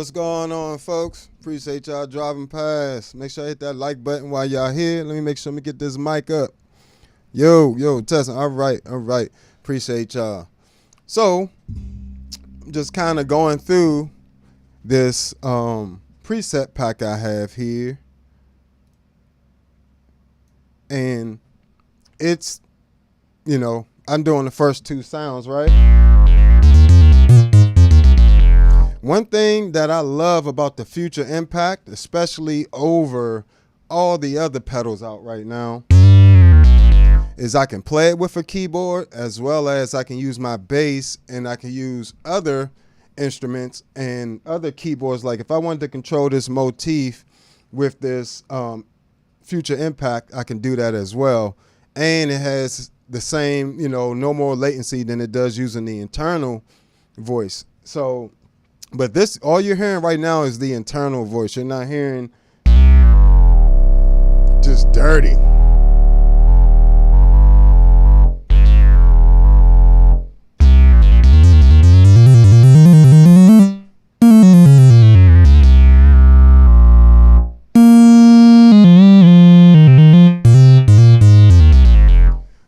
What's going on, folks? Appreciate y'all driving past. Make sure I hit that like button while y'all here. Let me make sure me get this mic up. Yo, testing. All right. Appreciate y'all. So, just kind of going through this preset pack I have here. And it's, I'm doing the first two sounds, right? One thing that I love about the Future Impact, especially over all the other pedals out right now, is I can play it with a keyboard as well as I can use my bass, and I can use other instruments and other keyboards. Like if I wanted to control this Motif with this Future Impact, I can do that as well. And it has the same, no more latency than it does using the internal voice. So, but this, all you're hearing right now is the internal voice. You're not hearing just dirty.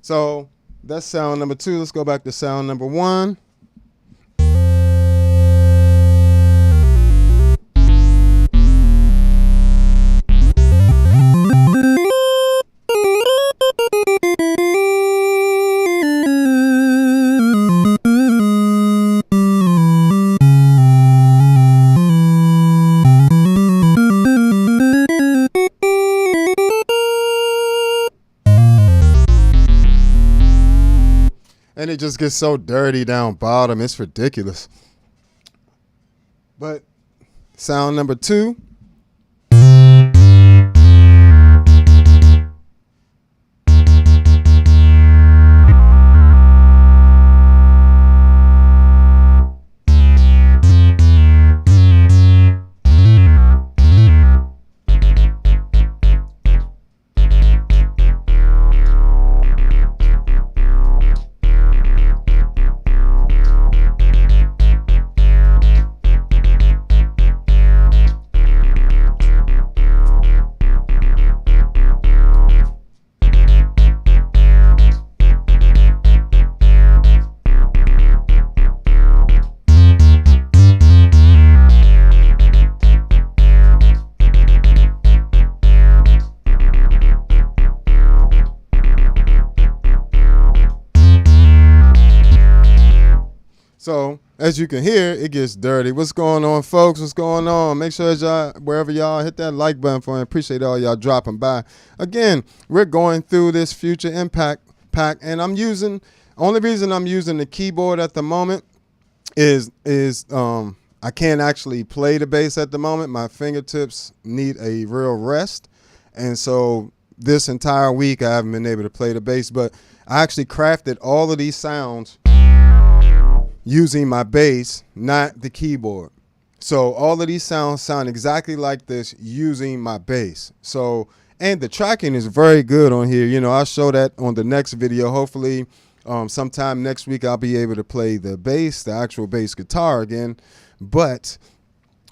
So that's sound number two. Let's go back to sound number one. And it just gets so dirty down bottom. It's ridiculous. But sound number two. So as you can hear, it gets dirty. What's going on, folks? What's going on? Make sure y'all, wherever y'all, hit that like button for me. Appreciate all y'all dropping by. Again, we're going through this Future Impact pack, and only reason I'm using the keyboard at the moment is I can't actually play the bass at the moment. My fingertips need a real rest, and so this entire week I haven't been able to play the bass. But I actually crafted all of these sounds using my bass, not the keyboard. So all of these sounds sound exactly like this using my bass. So, and the tracking is very good on here. I'll show that on the next video. Hopefully sometime next week I'll be able to play the bass, the actual bass guitar again. But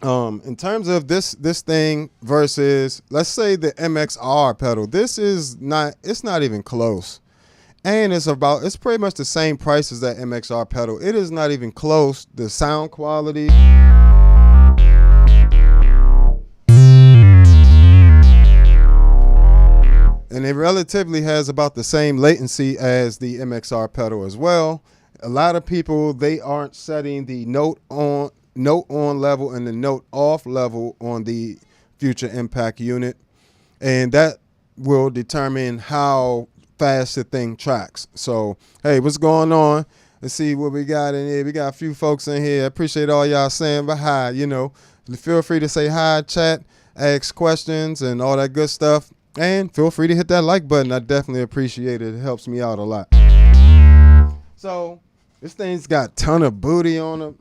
in terms of this thing versus, let's say, the MXR pedal, it's not even close. And it's pretty much the same price as that MXR pedal. It is not even close. The sound quality. And it relatively has about the same latency as the MXR pedal as well. A lot of people, they aren't setting the note on level and the note off level on the Future Impact unit. And that will determine how fast the thing tracks. So, hey, what's going on? Let's see what we got in here. We got a few folks in here. I appreciate all y'all saying hi. Feel free to say hi, chat, ask questions, and all that good stuff. And feel free to hit that like button. I definitely appreciate it. It helps me out a lot. So, this thing's got a ton of booty on it.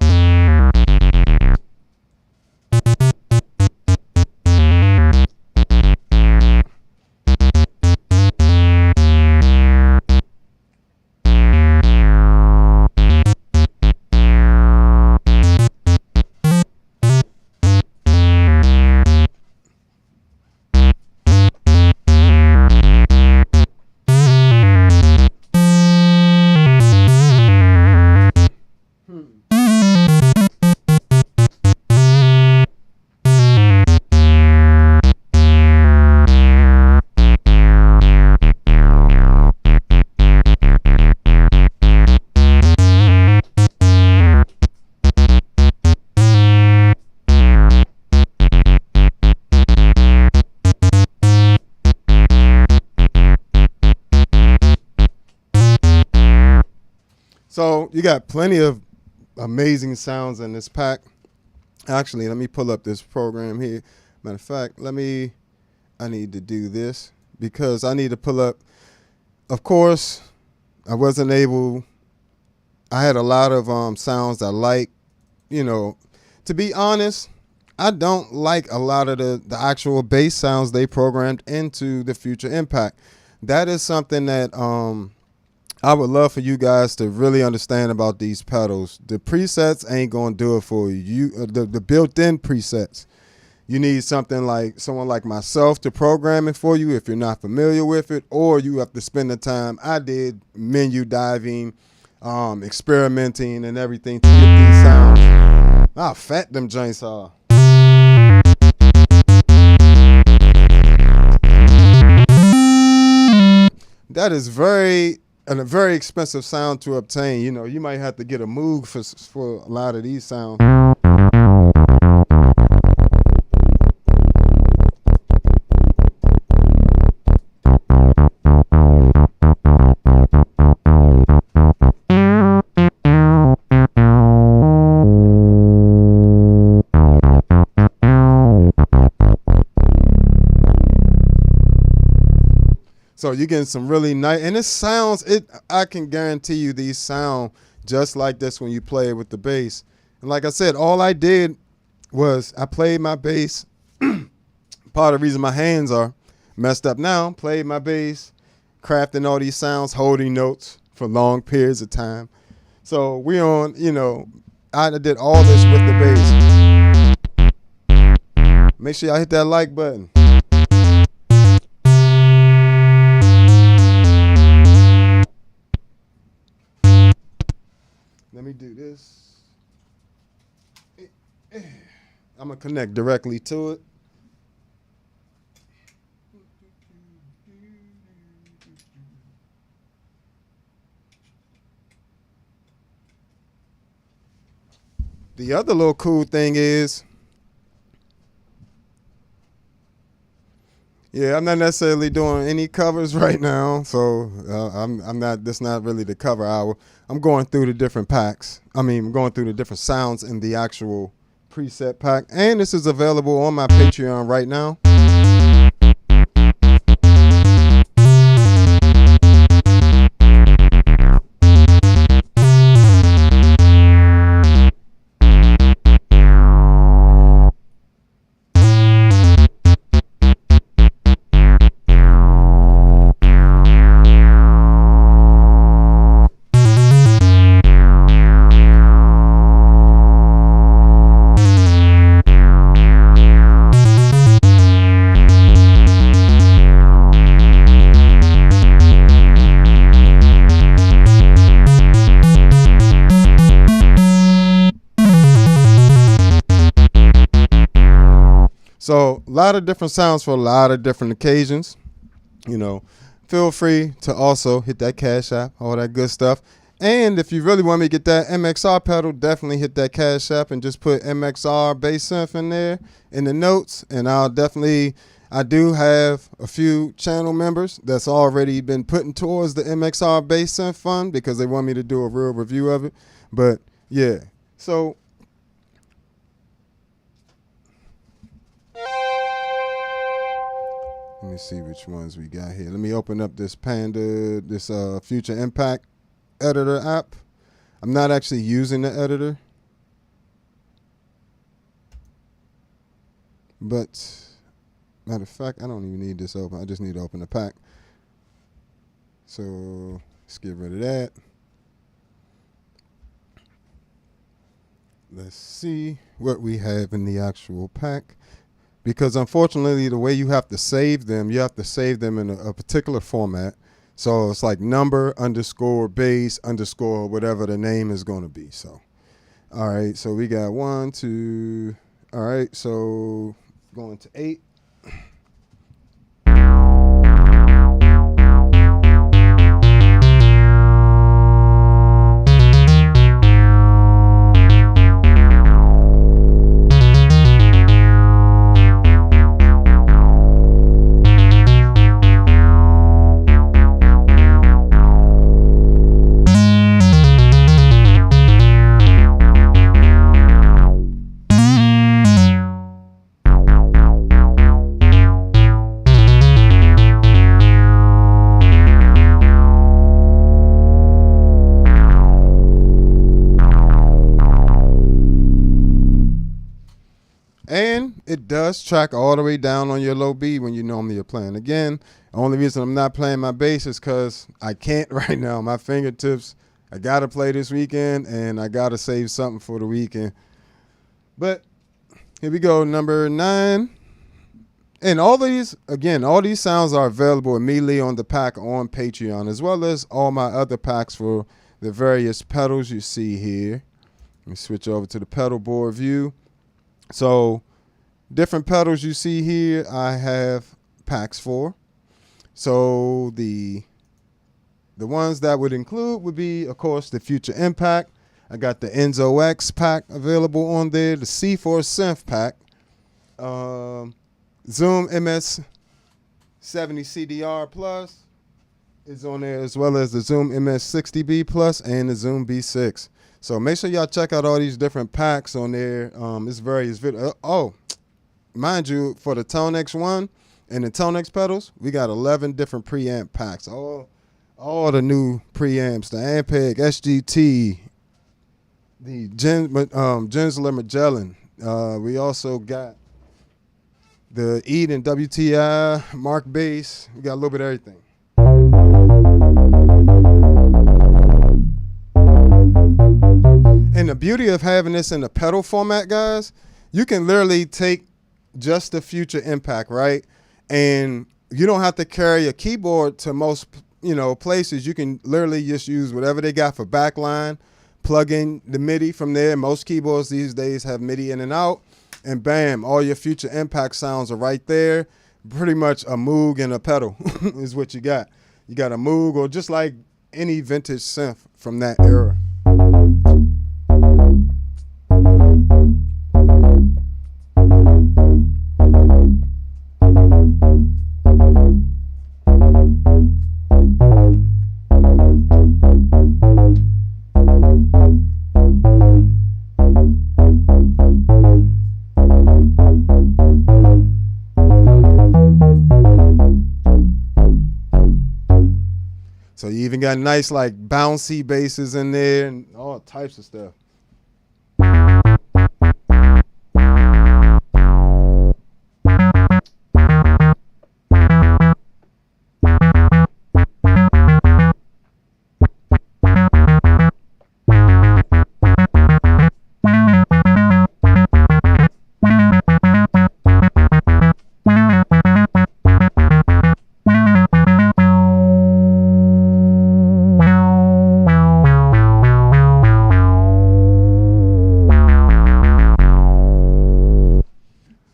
So you got plenty of amazing sounds in this pack. Actually, let me pull up this program here. Matter of fact, I need to do this because I need to pull up. Of course, I had a lot of sounds I like. You know, to be honest, I don't like a lot of the actual bass sounds they programmed into the Future Impact. That is something that I would love for you guys to really understand about these pedals. The presets ain't gonna do it for you. The built-in presets. You need someone like myself to program it for you if you're not familiar with it, or you have to spend the time I did menu diving, experimenting and everything to get these sounds. How fat them joints are. That is a very expensive sound to obtain. You know, you might have to get a Moog for a lot of these sounds. So you're getting some really nice, and I can guarantee you these sound just like this when you play it with the bass. And like I said, all I did was I played my bass. Part of the reason my hands are messed up now, played my bass, crafting all these sounds, holding notes for long periods of time. So I did all this with the bass. Make sure y'all hit that like button. Let me do this. I'm going to connect directly to it. The other little cool thing is, I'm not necessarily doing any covers right now, so I'm not. That's not really the cover hour. I'm going through the different packs. I'm going through the different sounds in the actual preset pack, and this is available on my Patreon right now. So a lot of different sounds for a lot of different occasions. Feel free to also hit that Cash App, all that good stuff. And if you really want me to get that MXR pedal, definitely hit that Cash App and just put MXR bass synth in there in the notes. And I do have a few channel members that's already been putting towards the MXR bass synth fund because they want me to do a real review of it. But yeah, so let me see which ones we got here. Let me open up this Future Impact editor app. I'm not actually using the editor, but matter of fact, I don't even need this open. I just need to open the pack. So let's get rid of that. Let's see what we have in the actual pack. Because unfortunately, the way you have to save them in a particular format. So it's like number _ bass _ whatever the name is going to be. So, all right. So we got 1, 2. All right. So going to 8. it does track all the way down on your low B when you normally are playing. Again, the only reason I'm not playing my bass is because I can't right now. My fingertips, I got to play this weekend, and I got to save something for the weekend. But here we go, number 9. And all these sounds are available immediately on the pack on Patreon, as well as all my other packs for the various pedals you see here. Let me switch over to the pedal board view. So different pedals you see here, I have packs for. So the ones that would include would be, of course, the Future Impact. I got the Enzo X pack available on there, the C4 synth pack, Zoom MS-60 CDR Plus is on there, as well as the Zoom MS-60B Plus and the Zoom B6. So make sure y'all check out all these different packs on there. It's various videos. Oh, mind you, for the ToneX one and the ToneX pedals, we got 11 different preamp packs. All the new preamps, the Ampeg, SGT, the Gensler Magellan. We also got the Eden WTI, Mark Bass. We got a little bit of everything. And the beauty of having this in the pedal format, guys, you can literally take just the Future Impact, right? And you don't have to carry a keyboard to most, places. You can literally just use whatever they got for backline, plug in the MIDI from there. Most keyboards these days have MIDI in and out, and bam, all your Future Impact sounds are right there. Pretty much a Moog and a pedal is what you got. You got a Moog, or just like any vintage synth from that era. So you even got nice like bouncy basses in there and all types of stuff.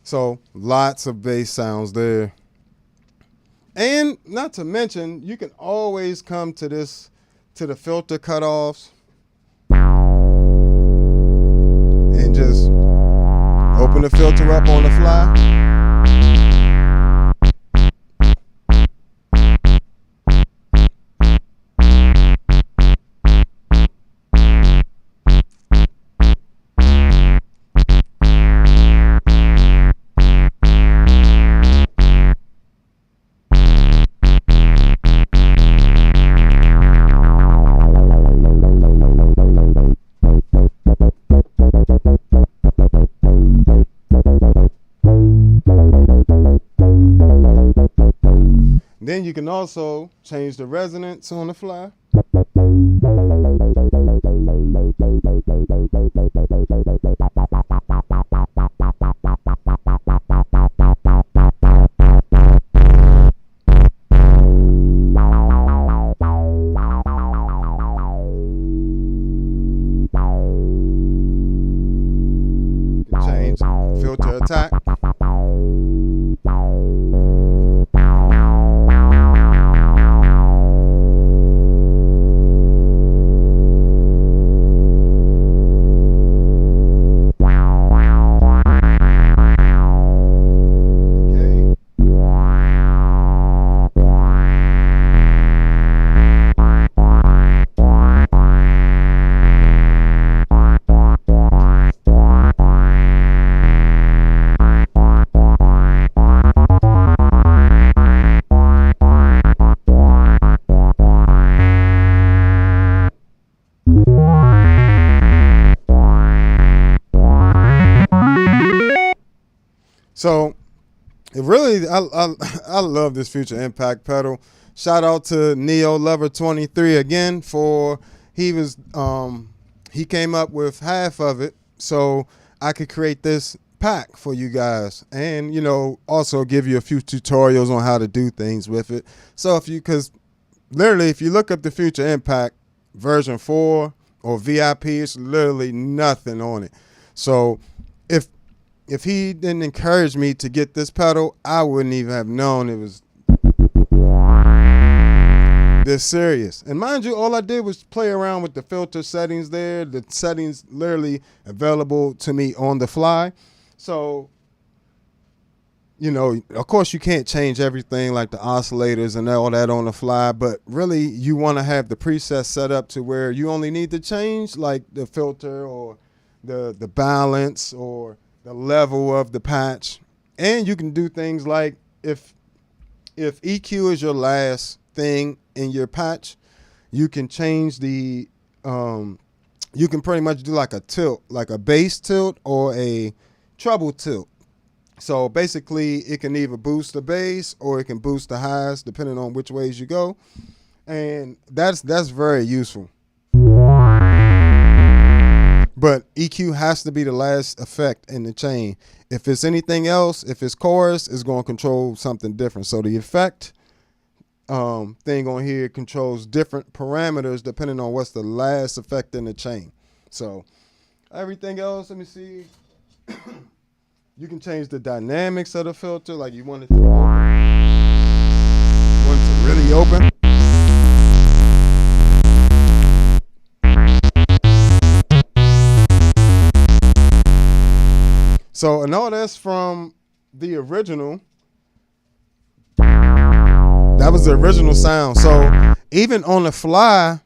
So lots of bass sounds there. And not to mention, you can always come to the filter cutoffs and just open the filter up on the fly. Then you can also change the resonance on the fly. You can change filter attack. So it really, I love this Future Impact pedal. Shout out to Neo Lover 23 again for he came up with half of it so I could create this pack for you guys, and also give you a few tutorials on how to do things with it. So because literally if you look up the Future Impact version 4 or VIP, it's literally nothing on it. So if he didn't encourage me to get this pedal, I wouldn't even have known it was this serious. And mind you, all I did was play around with the filter settings there. The settings literally available to me on the fly. So, of course you can't change everything like the oscillators and all that on the fly, but really you want to have the presets set up to where you only need to change like the filter or the balance or the level of the patch. And you can do things like if EQ is your last thing in your patch, you can change the you can pretty much do like a tilt, like a bass tilt or a treble tilt. So basically it can either boost the bass or it can boost the highs depending on which ways you go, and that's very useful. But EQ has to be the last effect in the chain. If it's anything else, if it's chorus, it's going to control something different. So the effect thing on here controls different parameters depending on what's the last effect in the chain. So everything else, let me see. You can change the dynamics of the filter, like you want it to really open. So, and all that's from the original. That was the original sound. So even on the fly,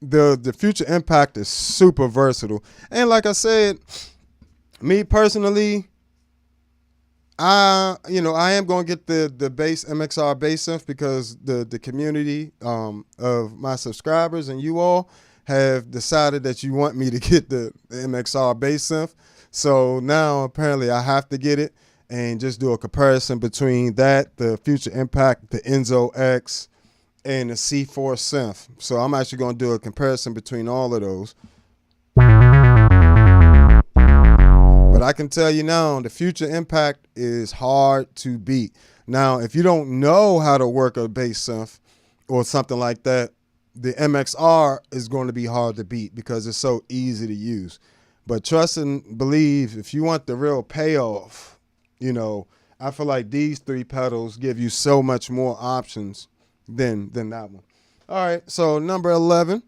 the Future Impact is super versatile. And like I said, me personally, I am going to get the bass MXR bass synth because the community of my subscribers and you all have decided that you want me to get the MXR bass synth. So now apparently I have to get it and just do a comparison between that, the Future Impact, the Enzo X, and the C4 synth. So I'm actually going to do a comparison between all of those. But I can tell you now, the Future Impact is hard to beat. Now, if you don't know how to work a bass synth or something like that, the MXR is going to be hard to beat because it's so easy to use. But trust and believe, if you want the real payoff, I feel like these three pedals give you so much more options than that one. All right, so number 11.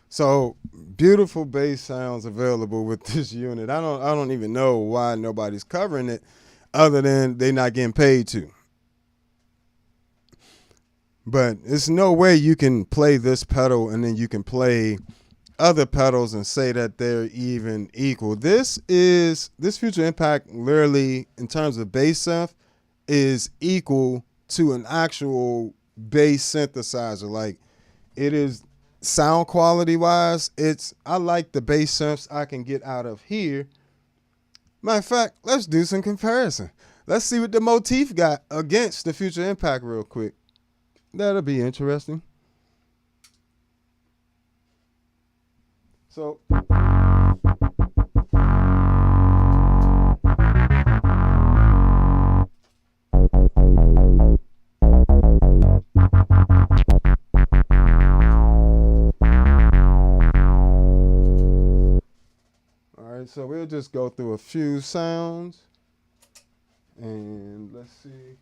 So beautiful bass sounds available with this unit. I don't even know why nobody's covering it other than they not getting paid to. But there's no way you can play this pedal and then you can play other pedals and say that they're even equal. This Future Impact literally, in terms of bass synth, is equal to an actual bass synthesizer. Like, it is sound quality wise, I like the bass synths I can get out of here. Matter of fact, let's do some comparison. Let's see what the Motif got against the Future Impact real quick. That'll be interesting. So we'll just go through a few sounds. And let's see.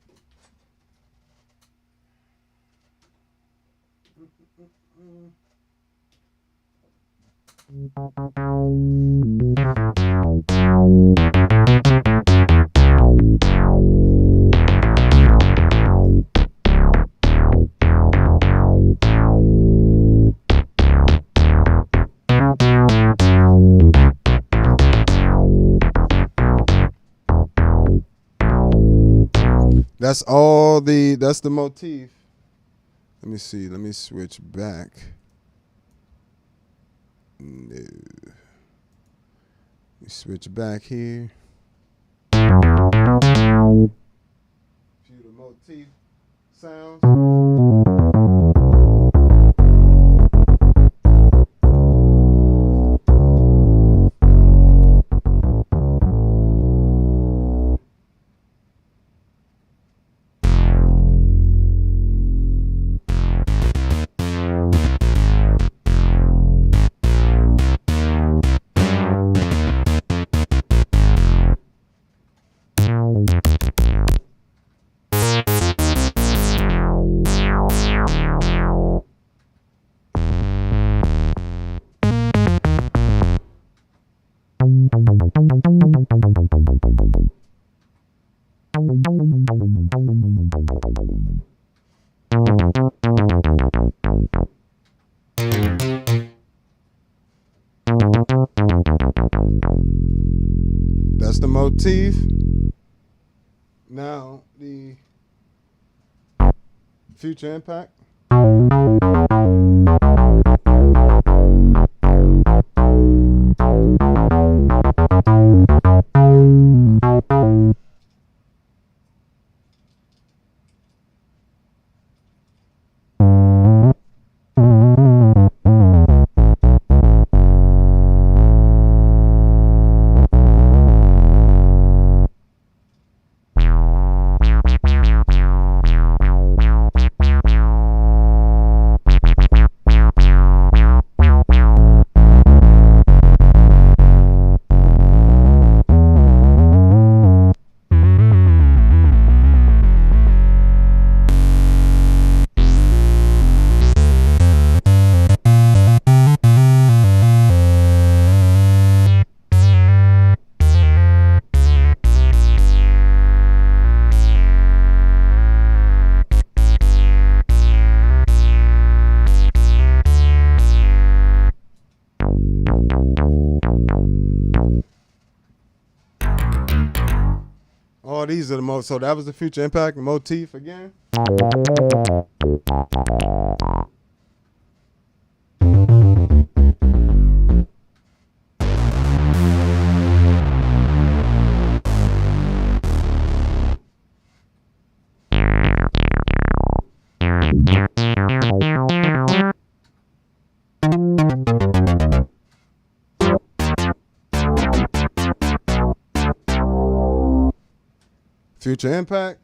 That's the motif. Let me see. Let me switch back. No. Let me switch back here. Few of the motif sounds. That's the motif. Now the future impact. Oh, these are the most. So that was the future impact motif again. Future impact.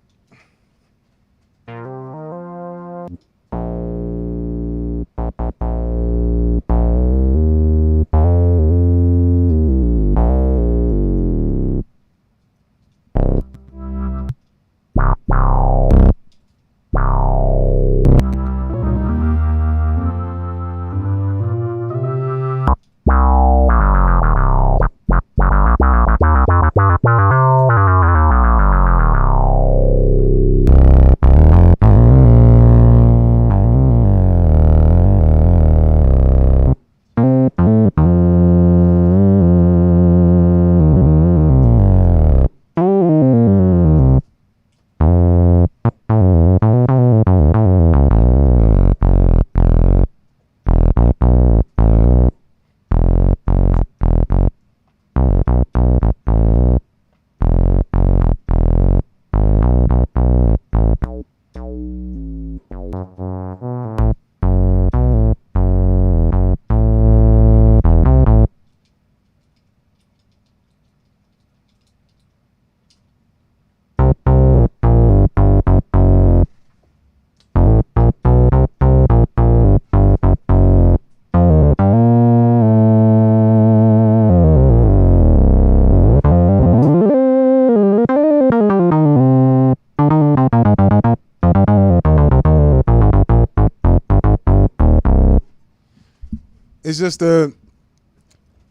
It's just the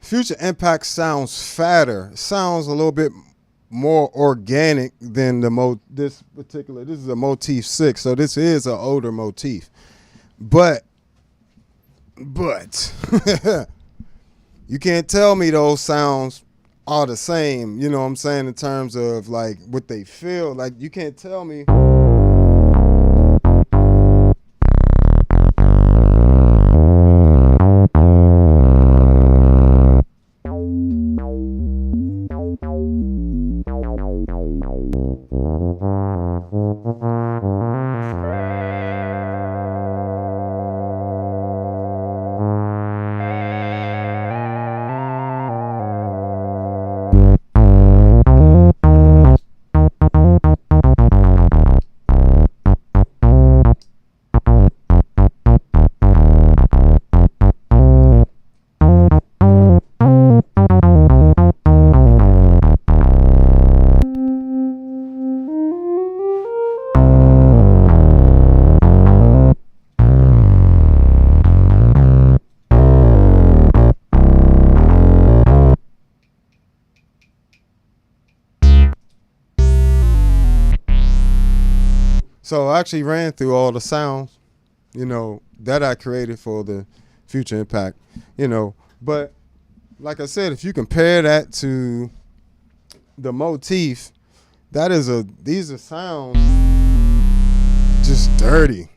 Future Impact sounds fatter. Sounds a little bit more organic than the this is a Motif 6, so this is an older Motif. But you can't tell me those sounds are the same, you know what I'm saying, in terms of like what they feel. Like you can't tell me. So I actually ran through all the sounds, you know, that I created for the Future Impact, you know. But like I said, if you compare that to the Motif, these are sounds just dirty.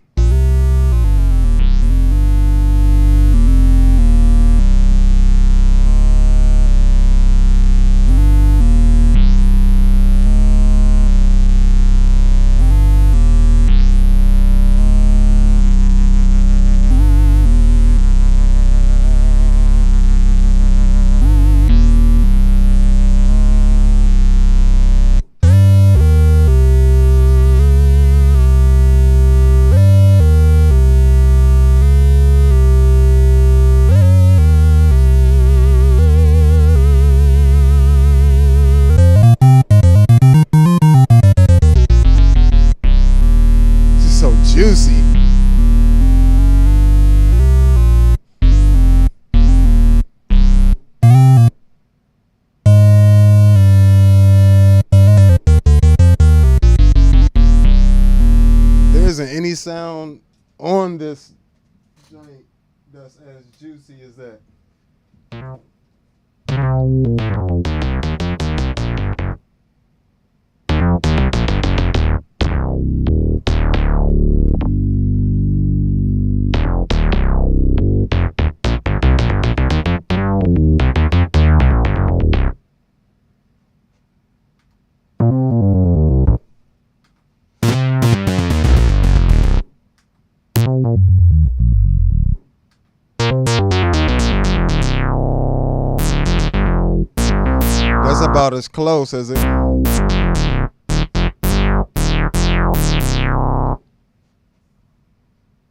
Juicy. There isn't any sound on this joint that's as juicy as that. That's about as close as it.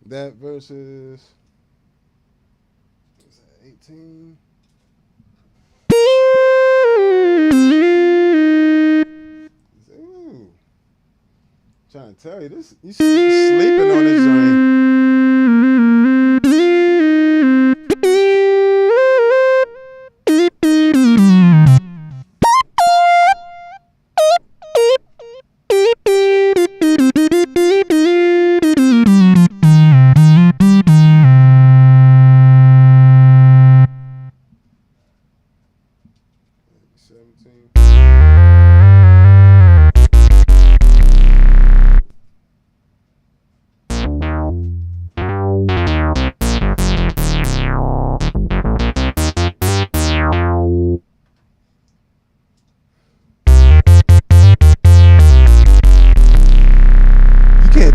That versus 18. Ooh. Trying to tell you this, you should be sleeping on this joint.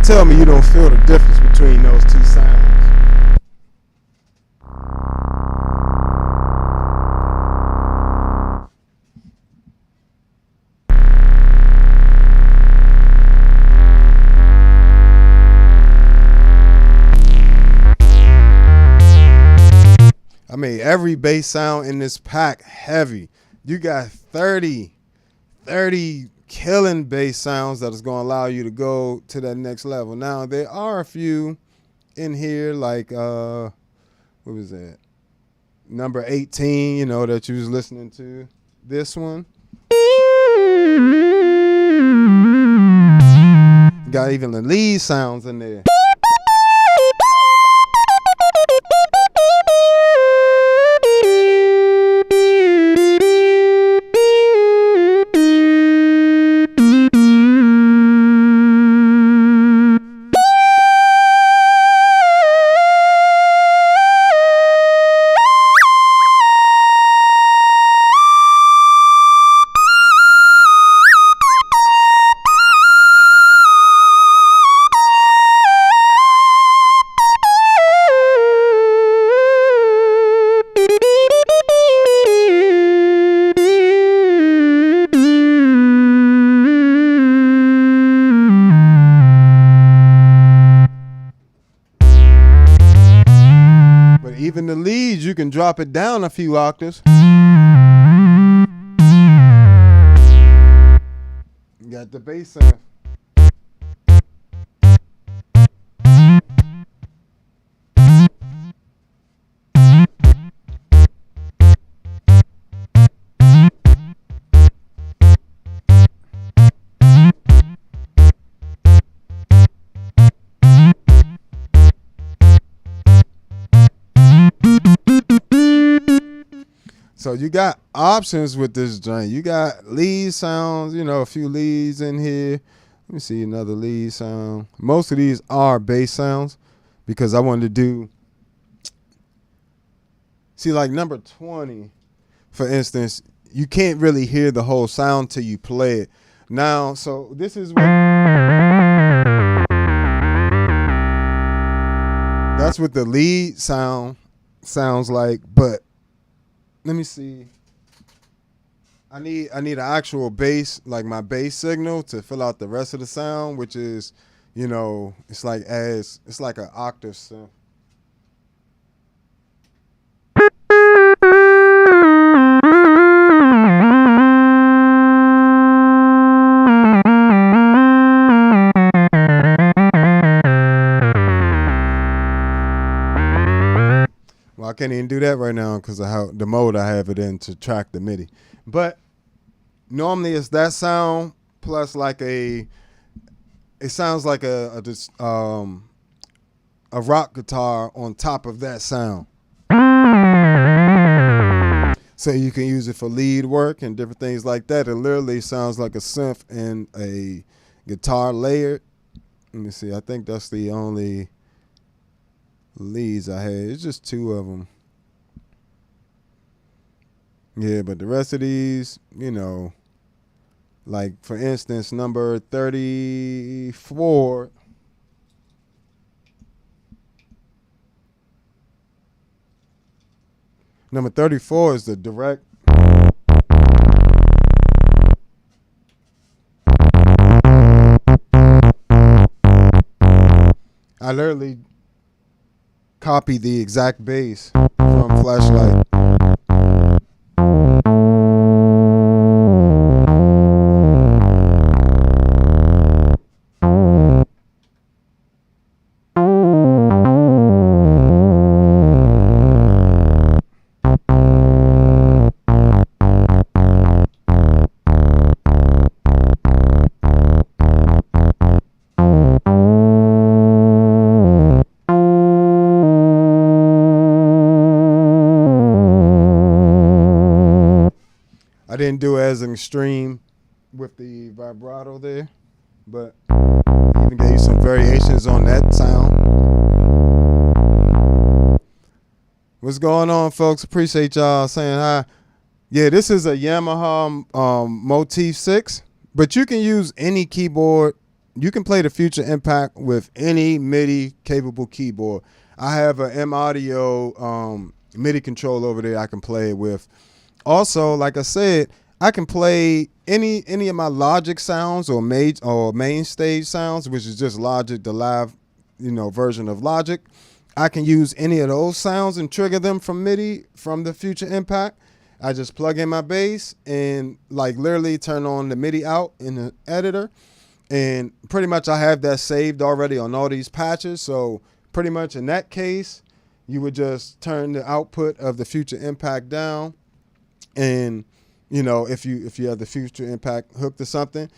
Tell me you don't feel the difference between those two sounds. I mean, every bass sound in this pack heavy. You got 30 killing bass sounds that is going to allow you to go to that next level. Now, there are a few in here like, what was that? number 18, you know, that you was listening to. This one. Got even the lead sounds in there. Even the leads, you can drop it down a few octaves. You got the bass sound. So you got options with this joint. You got lead sounds, you know, a few leads in here. Let me see another lead sound. Most of these are bass sounds because I wanted to do, see, like number 20, for instance, you can't really hear the whole sound till you play it. Now, so this is what, that's what the lead sound sounds like, but let me see. I need an actual bass, like my bass signal, to fill out the rest of the sound, which is, you know, it's like an octave synth. I can't even do that right now because of how the mode I have it in to track the MIDI. But normally it's that sound plus like it sounds like a rock guitar on top of that sound. So you can use it for lead work and different things like that. It literally sounds like a synth and a guitar layered. Let me see. I think that's the only leads I had. It's just two of them. Yeah, but the rest of these, you know, like for instance, number 34. Number 34 is the direct. I literally copy the exact bass from Flashlight. I didn't do it as an extreme with the vibrato there, but even gave you some variations on that sound. What's going on, folks? Appreciate y'all saying hi. Yeah, this is a Yamaha Motif 6, but you can use any keyboard. You can play the Future Impact with any MIDI capable keyboard. I have a M Audio MIDI control over there I can play it with. Also, like I said, I can play any of my Logic sounds or main stage sounds, which is just Logic, the live, you know, version of Logic. I can use any of those sounds and trigger them from MIDI from the Future Impact. I just plug in my bass and like literally turn on the MIDI out in the editor, and pretty much I have that saved already on all these patches. So pretty much in that case, you would just turn the output of the Future Impact down, and you know, if you have the Future Impact hooked to something,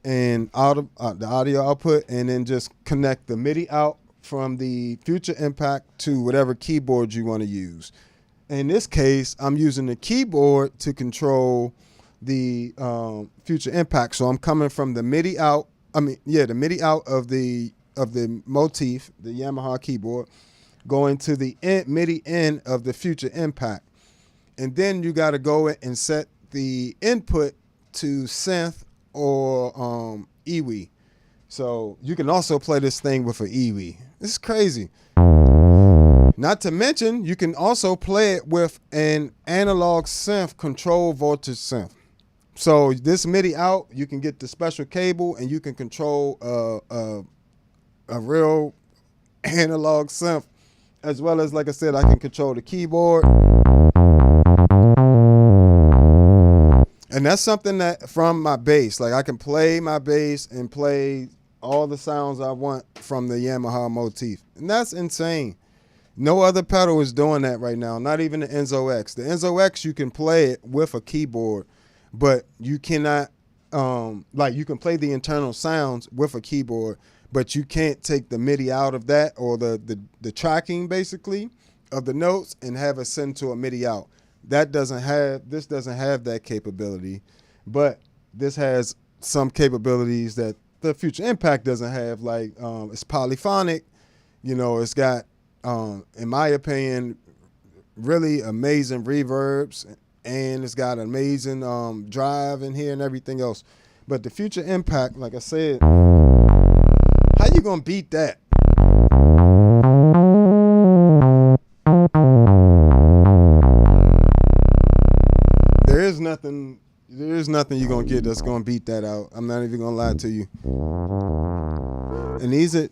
and the audio output, and then just connect the MIDI out from the Future Impact to whatever keyboard you want to use. In this case, I'm using the keyboard to control the Future Impact. So I'm coming from the MIDI out. The MIDI out of the Motif, the Yamaha keyboard, going to the MIDI in of the Future Impact. And then you got to go and set the input to synth or EWI. So you can also play this thing with an EWI. This is crazy. Not to mention, you can also play it with an analog synth, control voltage synth. So this MIDI out, you can get the special cable and you can control a real analog synth, as well as, like I said, I can control the keyboard. And that's something that from my bass, like I can play my bass and play all the sounds I want from the Yamaha Motif. And that's insane. No other pedal is doing that right now, not even the Enzo X. The Enzo X, you can play it with a keyboard, but you cannot, you can play the internal sounds with a keyboard, but you can't take the MIDI out of that, or the tracking basically of the notes, and have it send to a MIDI out. This doesn't have that capability, but this has some capabilities that the Future Impact doesn't have. Like it's polyphonic, you know, it's got, in my opinion, really amazing reverbs, and it's got amazing drive in here and everything else. But the Future Impact, like I said, how you gonna beat that? There is nothing you're gonna get that's gonna beat that out. I'm not even gonna lie to you. And these are,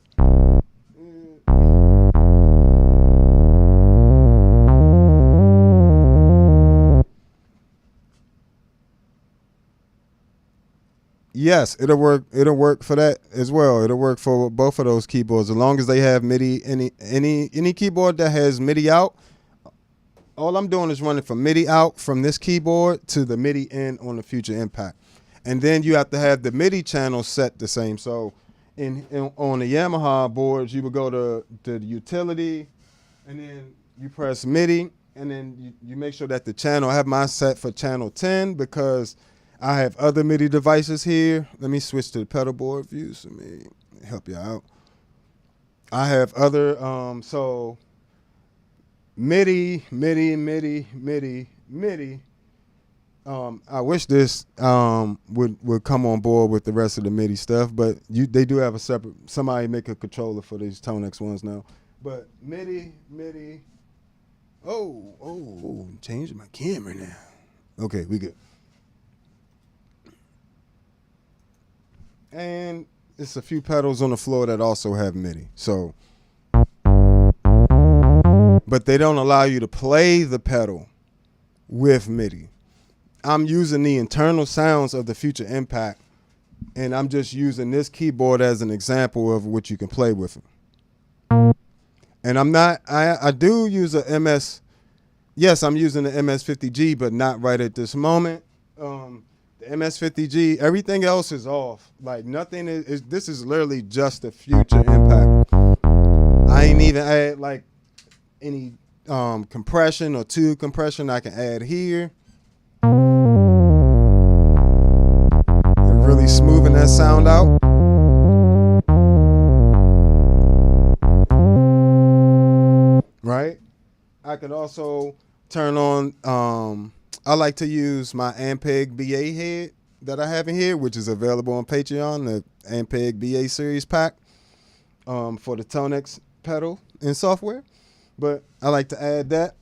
yes, it'll work. It'll work for that as well. It'll work for both of those keyboards, as long as they have MIDI. Any keyboard that has MIDI out, all I'm doing is running from MIDI out from this keyboard to the MIDI in on the Future Impact. And then you have to have the MIDI channel set the same. So on the Yamaha boards, you would go to the utility, and then you press MIDI, and then you make sure that the channel, I have mine set for channel 10 because I have other MIDI devices here. Let me switch to the pedal board view. So let me help you out. I have other, so MIDI. I wish this would come on board with the rest of the MIDI stuff, but they do have a separate, somebody make a controller for these ToneX ones now. But MIDI. Oh, changing my camera now. Okay, we good. And it's a few pedals on the floor that also have MIDI. So, but they don't allow you to play the pedal with MIDI. I'm using the internal sounds of the Future Impact, and I'm just using this keyboard as an example of what you can play with it. And I do use a MS, yes, I'm using the MS-50G, but not right at this moment. The MS-50G, everything else is off. Like nothing this is literally just a Future Impact. I ain't even add like any compression or tube compression I can add here. And really smoothing that sound out. Right? I could also turn on, I like to use my Ampeg BA head that I have in here, which is available on Patreon, the Ampeg BA series pack for the ToneX pedal and software. But I like to add that.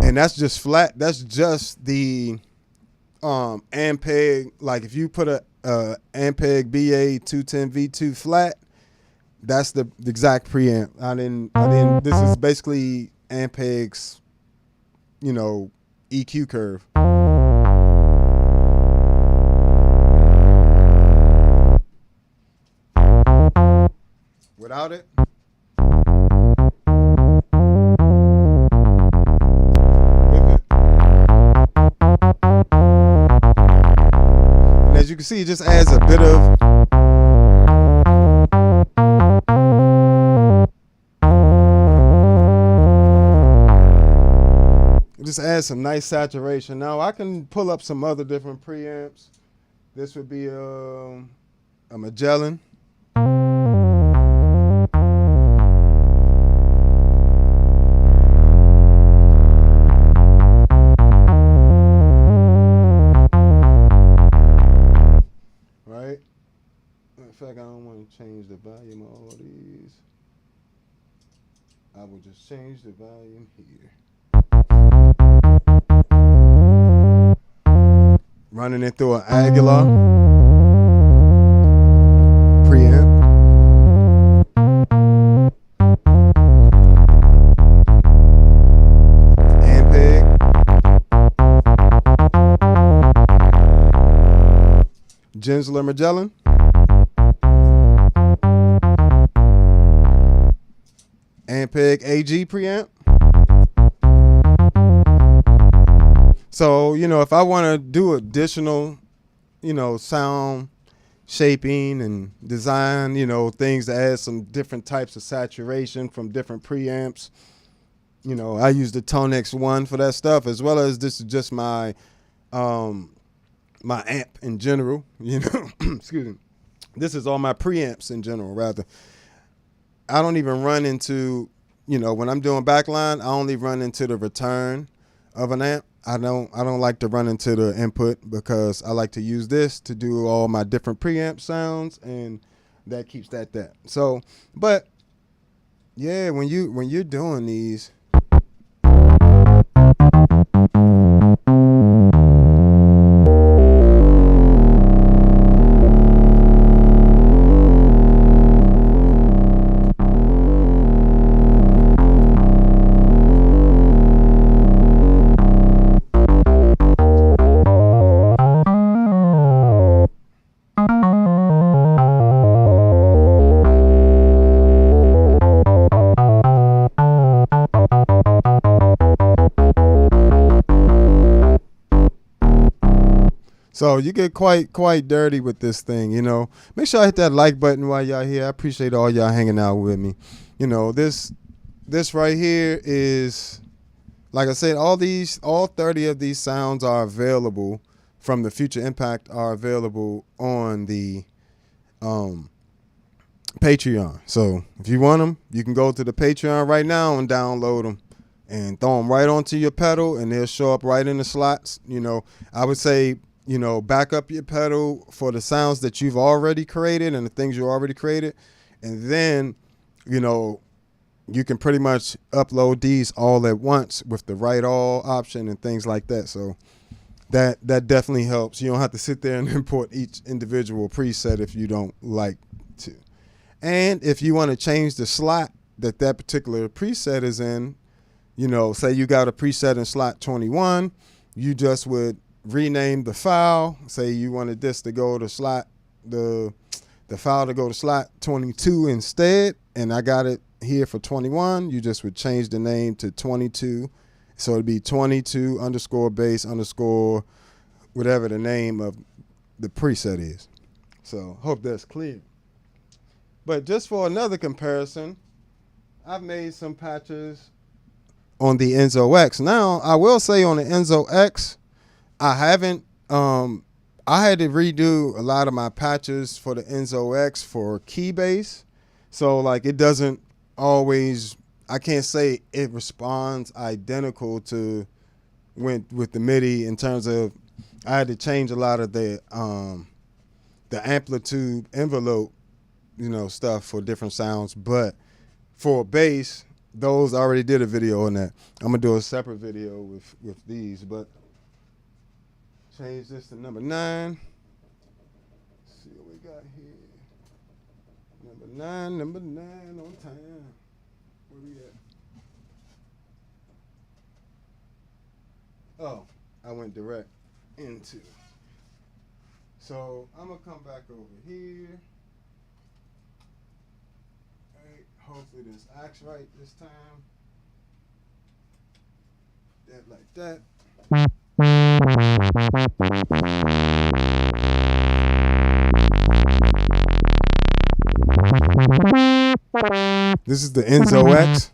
And that's just flat. That's just the Ampeg. Like if you put a Ampeg BA 210 V2 flat, that's the exact preamp. I didn't. This is basically Ampeg's, you know, EQ curve. Without it, can see, it just adds a bit of some nice saturation. Now I can pull up some other different preamps. This would be a Magellan. Right? In fact, I don't want to change the volume of all these. I will just change the volume here. Running it through an Aguilar preamp. Ampeg. Gensler Magellan. Ampeg AG preamp. So, you know, if I want to do additional, you know, sound shaping and design, you know, things to add some different types of saturation from different preamps, you know, I use the ToneX 1 for that stuff, as well as this is just my my amp in general, you know. Excuse me. This is all my preamps in general, rather. I don't even run into, you know, when I'm doing backline, I only run into the return of an amp. I don't like to run into the input, because I like to use this to do all my different preamp sounds, and that keeps that. So, but yeah, when you're doing these, so you get quite dirty with this thing, you know. Make sure I hit that like button while y'all here. I appreciate all y'all hanging out with me. You know, this right here is, like I said, all 30 of these sounds are available from the Future Impact, are available on the Patreon. So if you want them, you can go to the Patreon right now and download them and throw them right onto your pedal, and they'll show up right in the slots. You know, I would say, you know, back up your pedal for the sounds that you've already created and the things you already created. And then, you know, you can pretty much upload these all at once with the write all option and things like that. So that definitely helps. You don't have to sit there and import each individual preset if you don't like to. And if you want to change the slot that particular preset is in, you know, say you got a preset in slot 21, you just would rename the file. Say you wanted this to go to slot, the file to go to slot 22 instead, and I got it here for 21. You just would change the name to 22. So it'd be 22 _ bass _ whatever the name of the preset is. So hope that's clear. But just for another comparison, I've made some patches on the Enzo X. Now, I will say on the Enzo X, I haven't, I had to redo a lot of my patches for the Enzo X for keybase. So like it doesn't always, I can't say it responds identical to with the MIDI, in terms of I had to change a lot of the amplitude envelope, you know, stuff for different sounds. But for bass, those I already did a video on that. I'm gonna do a separate video with these, but change this to number 9. Let's see what we got here. Number 9 on time. Where we at? Oh, I went direct into. So I'm gonna come back over here. All right, hopefully this acts right this time. That like that. This is the Enzo X.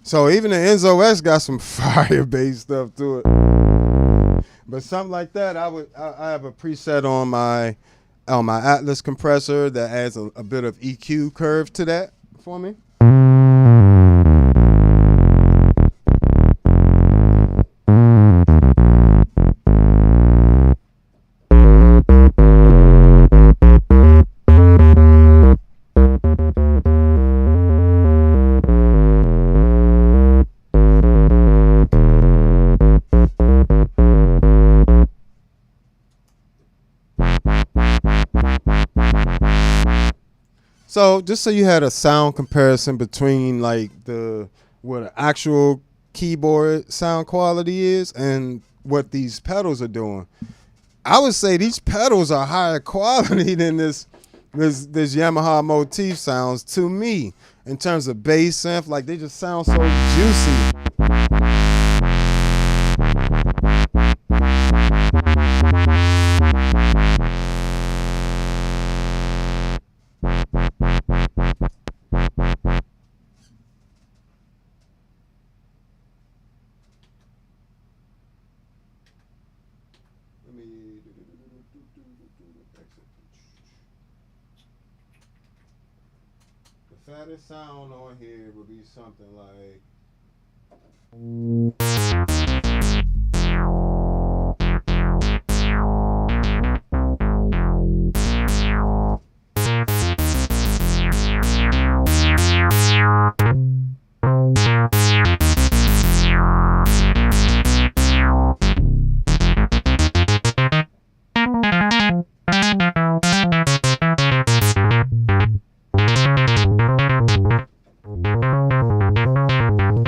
So even the Enzo X got some fire bass stuff to it. But something like that, I have a preset on my Atlas compressor that adds a bit of EQ curve to that for me. So just so you had a sound comparison between like what an actual keyboard sound quality is and what these pedals are doing, I would say these pedals are higher quality than this Yamaha Motif sounds to me in terms of bass synth. Like they just sound so juicy. The fattest sound on here would be something like.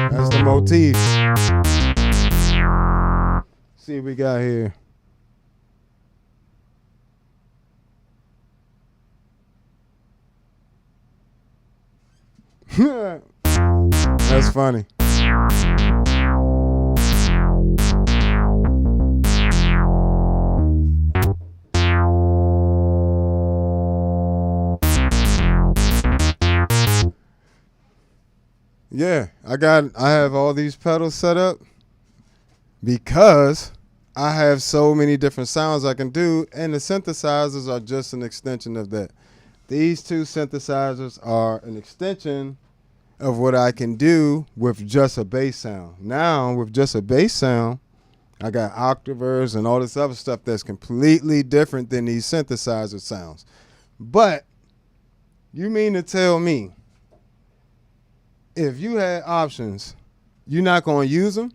That's the Motif. See what we got here. That's funny. Yeah, I have all these pedals set up because I have so many different sounds I can do, and the synthesizers are just an extension of that. These two synthesizers are an extension of what I can do with just a bass sound. Now, with just a bass sound, I got octavers and all this other stuff that's completely different than these synthesizer sounds. But you mean to tell me if you had options, you're not going to use them?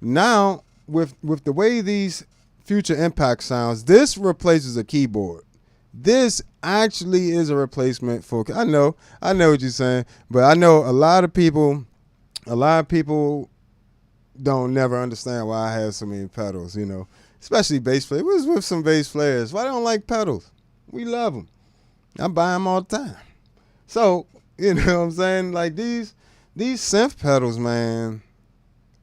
Now, with the way these Future Impact sounds, this replaces a keyboard. This actually is a replacement for. I know what you're saying, but I know a lot of people don't never understand why I have so many pedals. You know, especially bass players. We was with some bass players. Why they don't like pedals? We love them. I buy them all the time. So you know what I'm saying? Like these these synth pedals, man,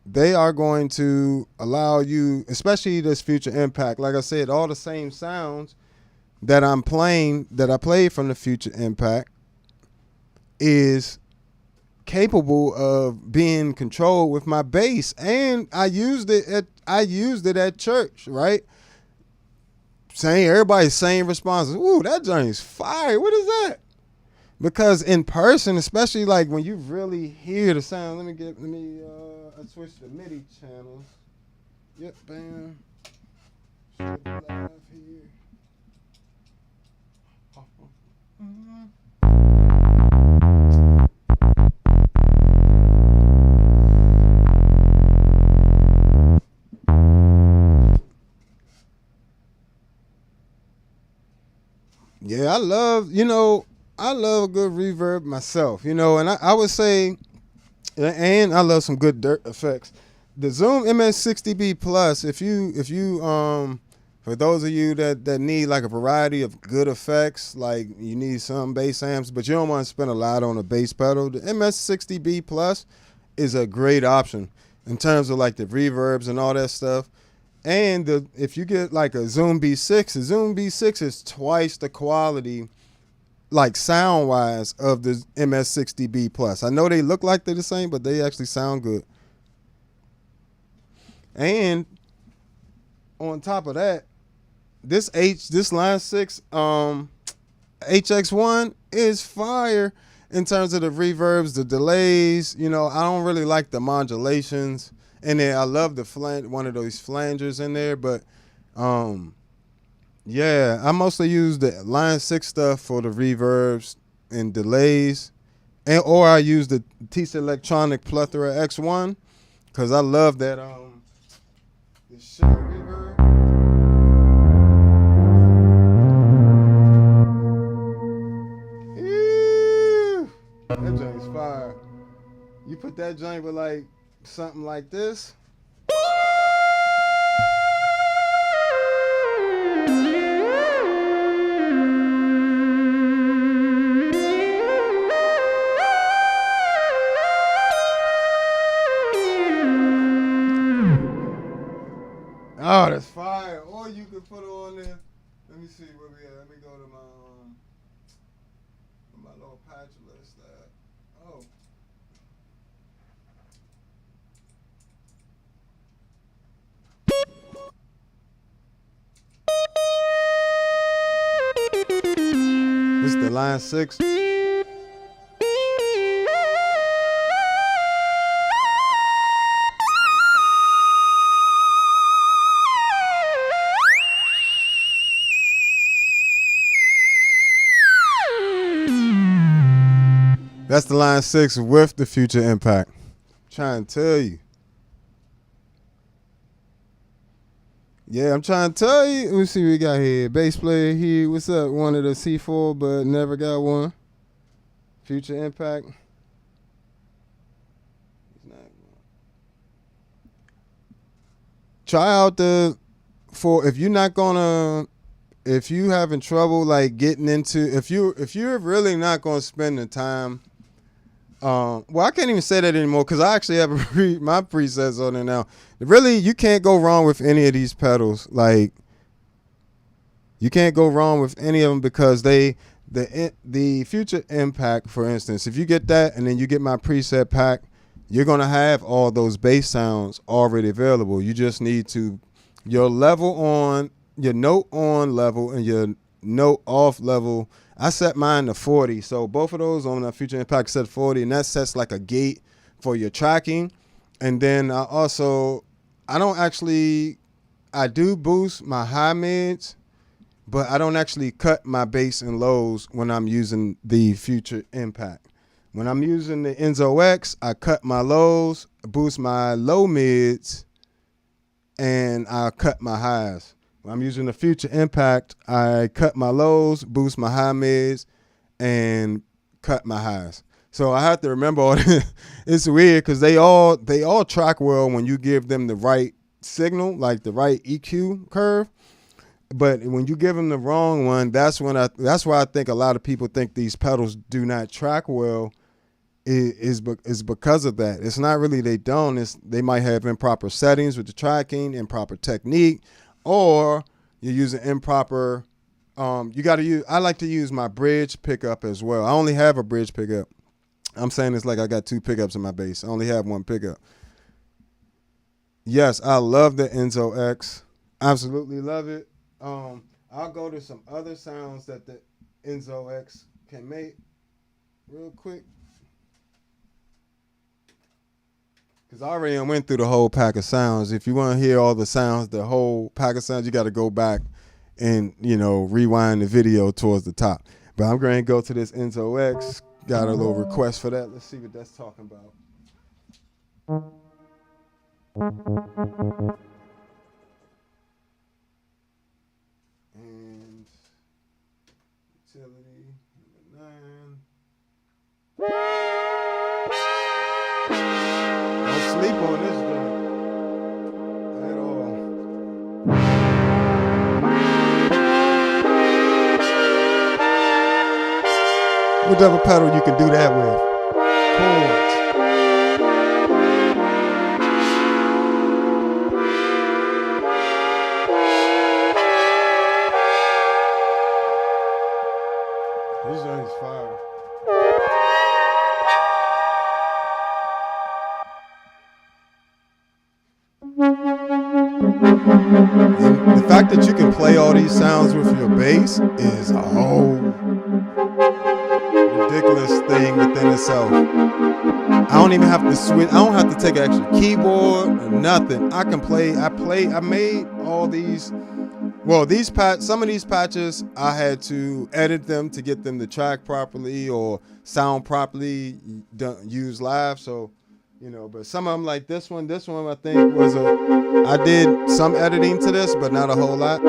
they are going to allow you, especially this Future Impact. Like I said, all the same sounds that I'm playing, that I played from the Future Impact, is capable of being controlled with my bass. And I used it at church, right? Saying everybody's saying responses. Ooh, that joint's fire. What is that? Because in person, especially like when you really hear the sound, I switch to MIDI channels. Yep, bam. Should be live here. Mm-hmm. Yeah, I love a good reverb myself, and I would say, and I love some good dirt effects. The Zoom MS-60B Plus, if you for those of you that need like a variety of good effects, like you need some bass amps, but you don't want to spend a lot on a bass pedal, the MS-60B Plus is a great option in terms of like the reverbs and all that stuff. And if you get like a Zoom B6, the Zoom B6 is twice the quality, like sound wise, of the MS-60B Plus. I know they look like they're the same, but they actually sound good. And on top of that, this Line 6 HX1 is fire in terms of the reverbs, the delays. I don't really like the modulations. And then I love the one of those flangers in there, but yeah, I mostly use the Line 6 stuff for the reverbs and delays, or I use the Tisa Electronic Plethora X1 because I love that the shit reverb. Ew, that joint's fire. You put that joint with like something like this. Oh, that's fire. Or you could put on there. Let me see where we at. Let me go to my little patch list. Oh. This is the Line 6. That's the Line 6 with the Future Impact. I'm trying to tell you. Yeah, I'm trying to tell you. Let me see what we got here. Bass player here. What's up? Wanted a C4, but never got one. Future Impact. Try out if you having trouble like getting into, if you're really not gonna spend the time. Well, I can't even say that anymore because I actually have my presets on there now. Really, you can't go wrong with any of these pedals. Like, you can't go wrong with any of them because the Future Impact, for instance, if you get that and then you get my preset pack, you're gonna have all those bass sounds already available. You just need to your note on level and your note off level. I set mine to 40, so both of those on the Future Impact set 40, and that sets like a gate for your tracking. And then I do boost my high mids, but I don't actually cut my bass and lows when I'm using the Future Impact. When I'm using the Enzo X, I cut my lows, boost my low mids, and I cut my highs. When I'm using the Future Impact, I cut my lows, boost my high mids, and cut my highs. So I have to remember all this. It's weird because they all track well when you give them the right signal, like the right EQ curve. But when you give them the wrong one, that's why I think a lot of people think these pedals do not track well, is because of that. It's not really they don't. It's they might have improper settings with the tracking, improper technique, or you're using improper. You got to use. I like to use my bridge pickup as well. I only have a bridge pickup. I'm saying it's like I got two pickups in my bass. I only have one pickup. Yes, I love the Enzo X. Absolutely love it. I'll go to some other sounds that the Enzo X can make real quick. Because I already went through the whole pack of sounds. If you want to hear all the sounds, the whole pack of sounds, you got to go back and, rewind the video towards the top. But I'm going to go to this Enzo X. Got a little request for that. Let's see what that's talking about. And utility number 9. Don't sleep on this joint at all. Whichever pedal you can do that with. Chords. This joint is fire. And the fact that you can play all these sounds with your bass is a whole ridiculous thing within itself. I don't even have to switch. I don't have to take an extra keyboard or nothing. I can play. I made all these. Well, some of these patches, I had to edit them to get them to track properly or sound properly, use live. So, but some of them like this one I think I did some editing to this, but not a whole lot.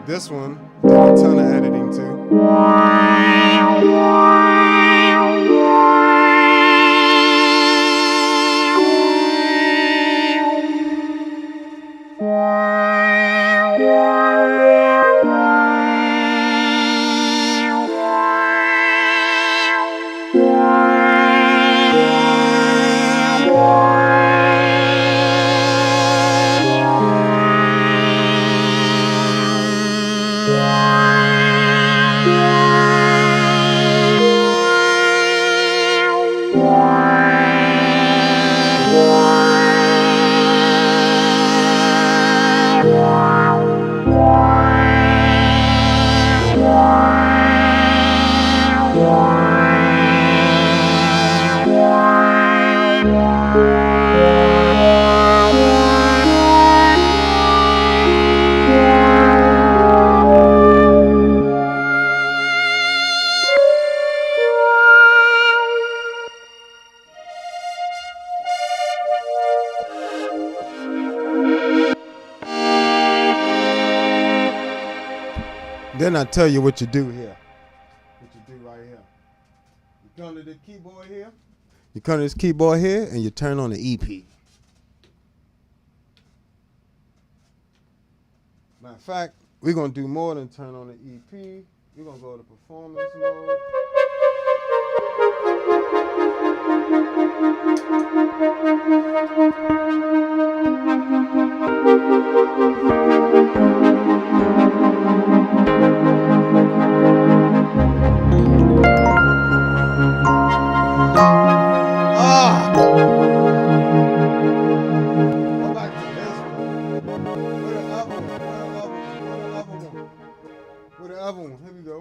This one, did a ton of editing too. Then I tell you what you do here. What you do right here. You come to the keyboard here. You come to this keyboard here and you turn on the EP. Matter of fact, we're going to do more than turn on the EP. We're going to go to performance mode. Go back to this one. Where the other one? Where the other one? Here we go.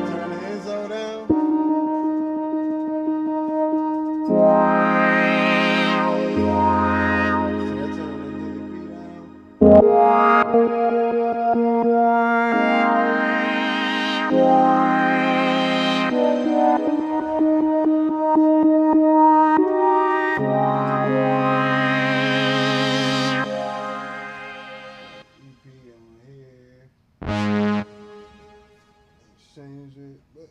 Turn the Enzo down. Change it, but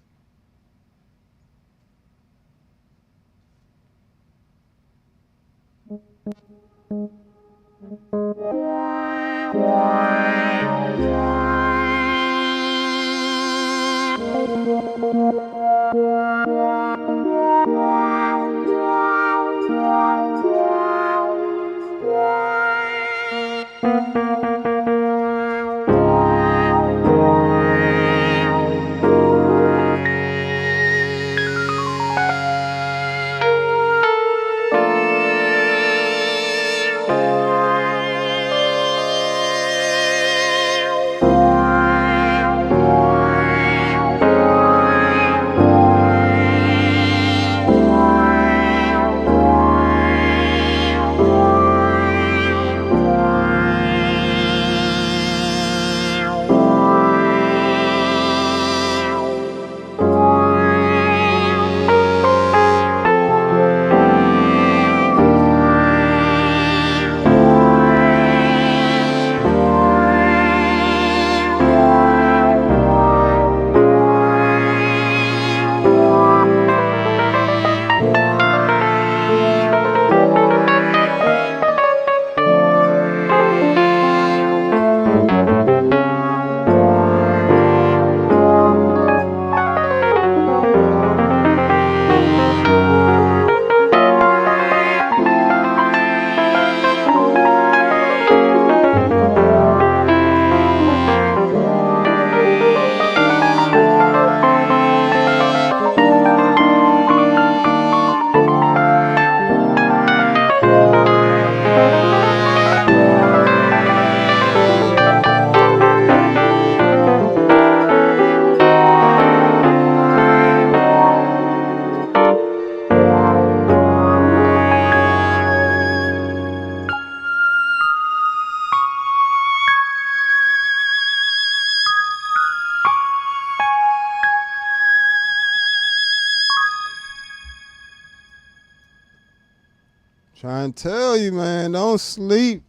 Trying to tell you, man, don't sleep.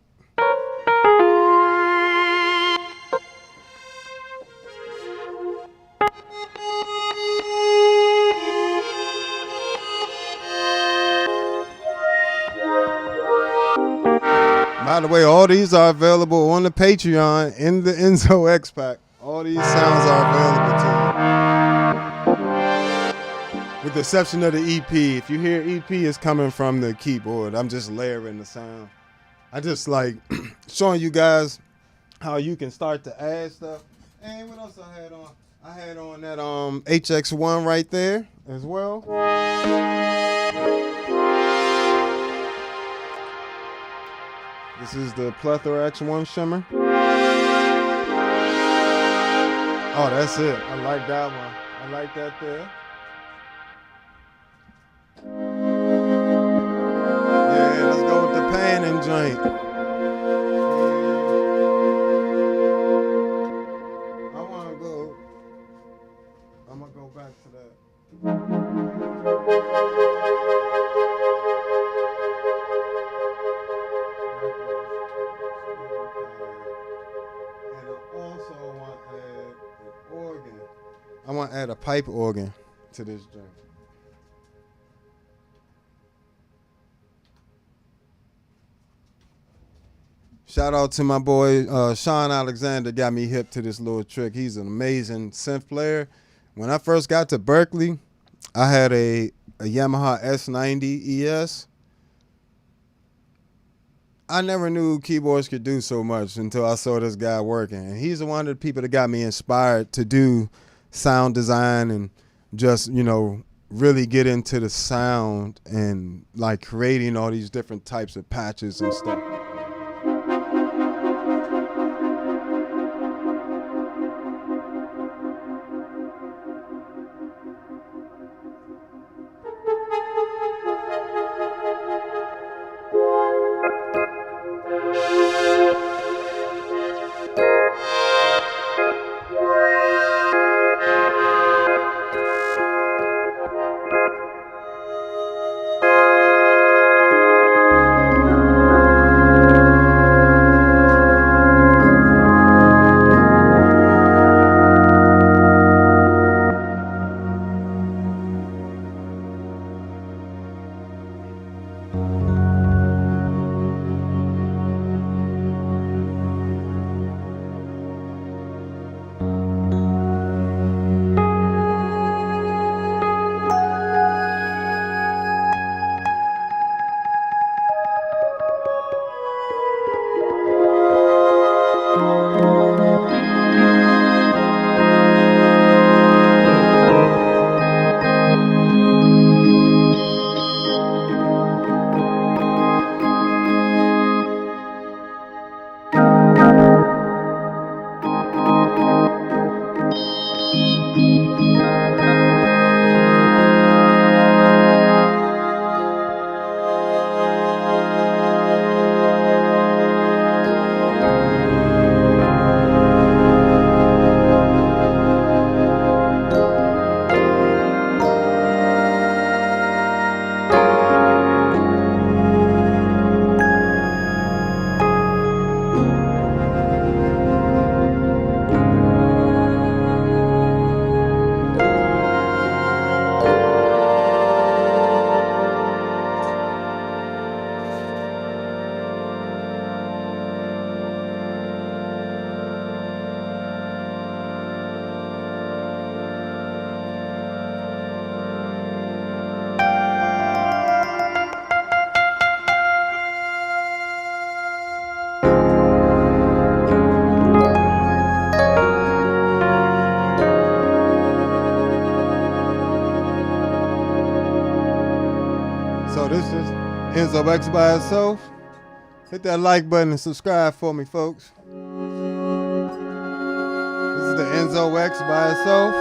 By the way, all these are available on the Patreon in the Enzo X pack. All these sounds are available to you. With the exception of the EP. If you hear EP, it's coming from the keyboard. I'm just layering the sound. I just like showing you guys how you can start to add stuff. And what else I had on? I had on that HX1 right there as well. This is the Plethora X1 shimmer. Oh, that's it. I like that one. I like that there. Yeah, let's go with the panning joint. I'm gonna go back to that. I want to add a pipe organ to this joint. Shout out to my boy Sean Alexander, got me hip to this little trick. He's an amazing synth player. When I first got to Berkeley, I had a Yamaha S90 ES. I never knew keyboards could do so much until I saw this guy working. And he's one of the people that got me inspired to do sound design and just, you know, really get into the sound and like creating all these different types of patches and stuff. So this is Enzo X by itself. Hit that like button and subscribe for me, folks. This is the Enzo X by itself.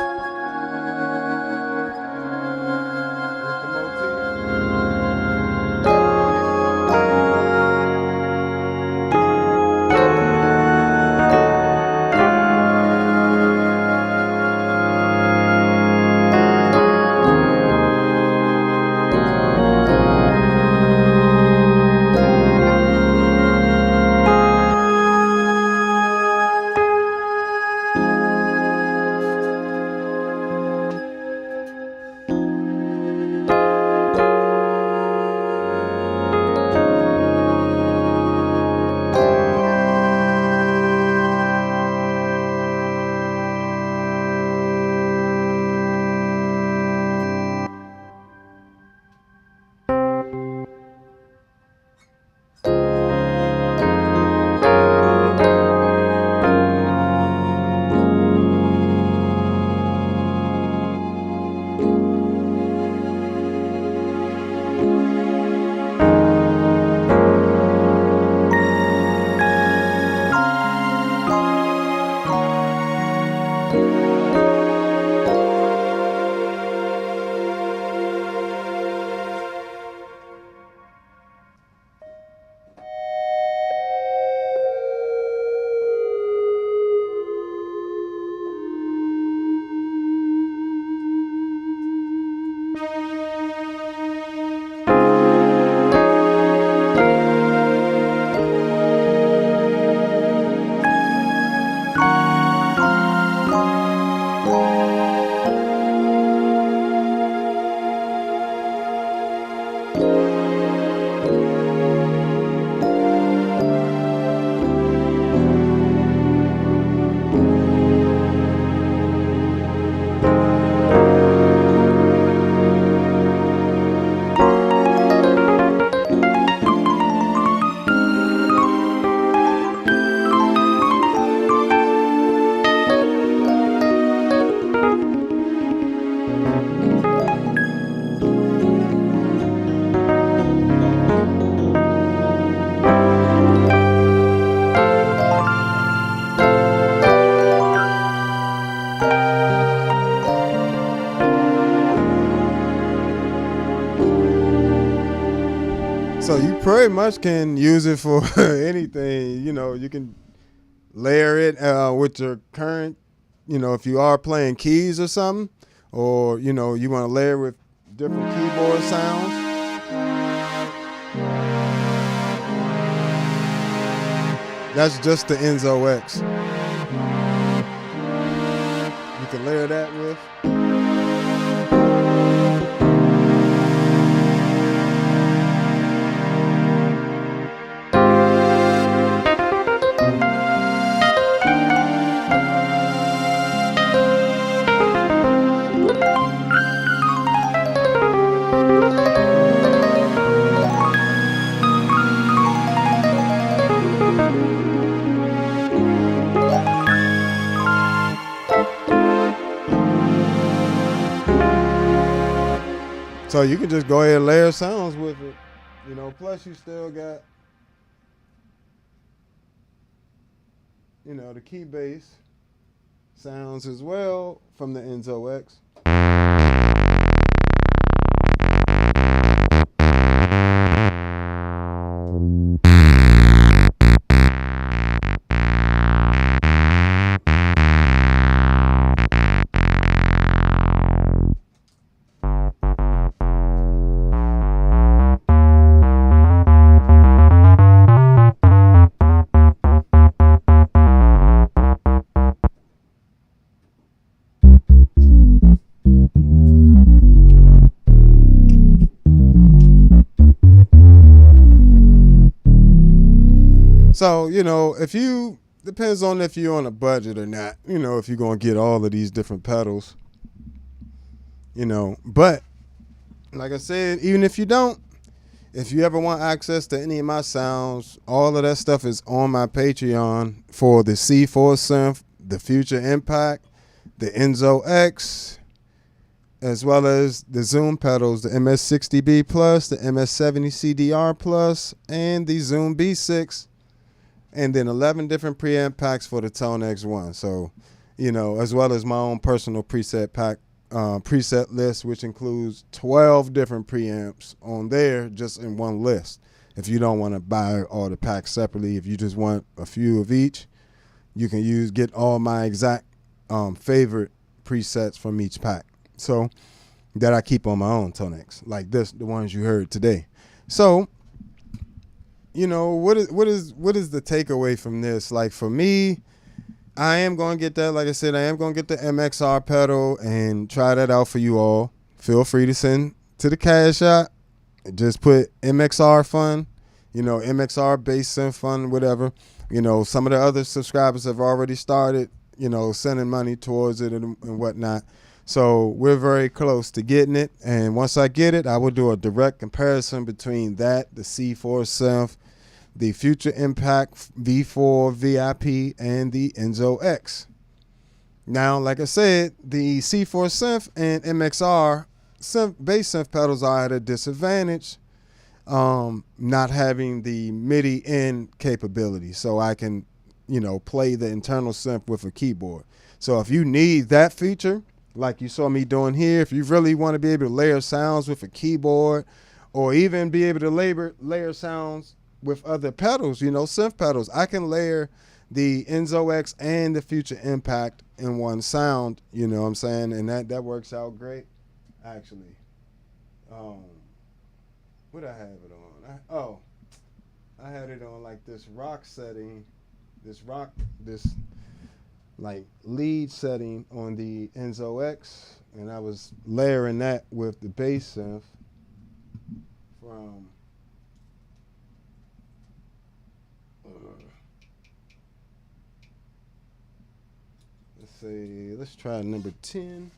pretty much can use it for anything. You know, you can layer it with your current, you know, if you are playing keys or something, or, you know, you want to layer with different keyboard sounds. That's just the Enzo X. You can layer that with. So you can just go ahead and layer sounds with it, you know, plus you still got, you know, the key bass sounds as well from the Enzo X. So, you know, if you, depends on if you're on a budget or not, you know, if you're going to get all of these different pedals, you know, but like I said, even if you don't, if you ever want access to any of my sounds, all of that stuff is on my Patreon for the C4 synth, the Future Impact, the Enzo X, as well as the Zoom pedals, the MS-60B Plus, the MS-70 CDR Plus, and the Zoom B6. And then 11 different preamp packs for the ToneX one. So, you know, as well as my own personal preset pack, preset list, which includes 12 different preamps on there just in one list. If you don't want to buy all the packs separately, if you just want a few of each, you can get all my exact favorite presets from each pack. So that I keep on my own ToneX, like this, the ones you heard today. So, you know, what is the takeaway from this? Like for me, I am going to get that. Like I said, I am going to get the MXR pedal and try that out for you all. Feel free to send to the Cash App. Just put MXR Fun, you know, MXR Bass Synth Fun, whatever. You know, some of the other subscribers have already started, you know, sending money towards it and whatnot. So we're very close to getting it. And once I get it, I will do a direct comparison between that, the C4 synth, the Future Impact V4 VIP, and the Enzo X. Now, like I said, the C4 synth and MXR bass synth pedals are at a disadvantage, not having the MIDI in capability. So I can, you know, play the internal synth with a keyboard. So if you need that feature, like you saw me doing here, if you really want to be able to layer sounds with a keyboard, or even be able to layer sounds with other pedals, you know, synth pedals, I can layer the Enzo X and the Future Impact in one sound, you know what I'm saying? And that works out great, actually. What I have it on? I had it on like this rock setting, this like lead setting on the Enzo X, and I was layering that with the bass synth from let's try number 10.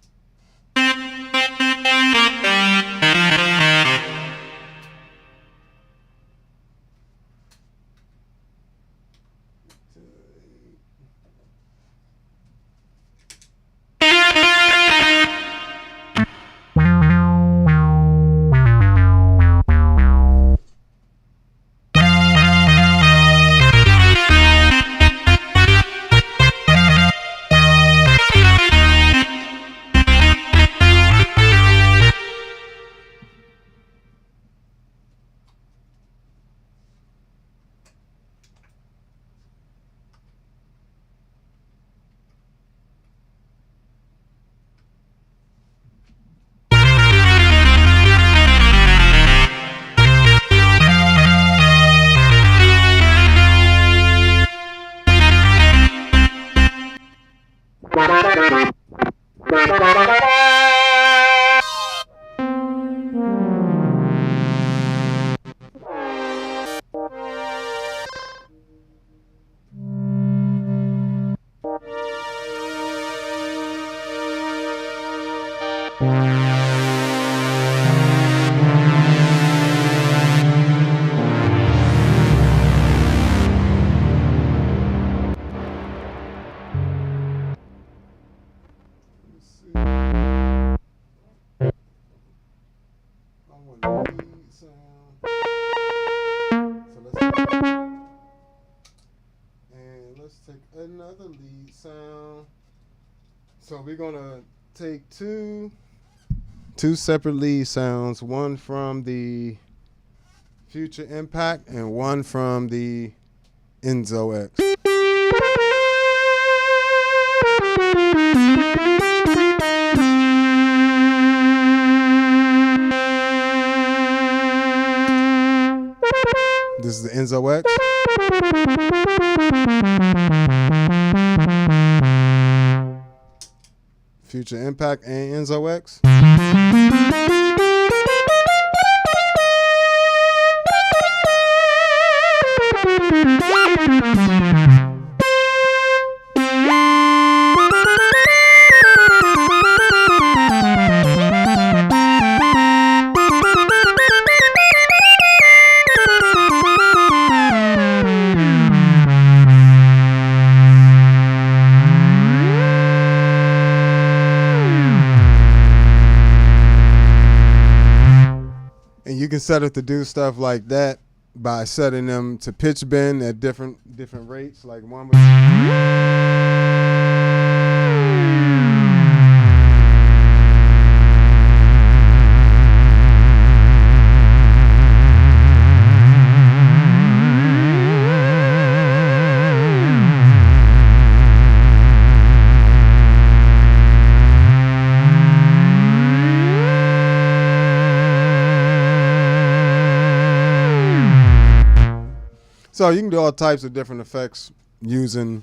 Another lead sound. So we're gonna take two separate lead sounds, one from the Future Impact and one from the Enzo X. This is the Enzo X. Future Impact and Enzo X. You can set it to do stuff like that by setting them to pitch bend at different rates. Like one was so you can do all types of different effects using,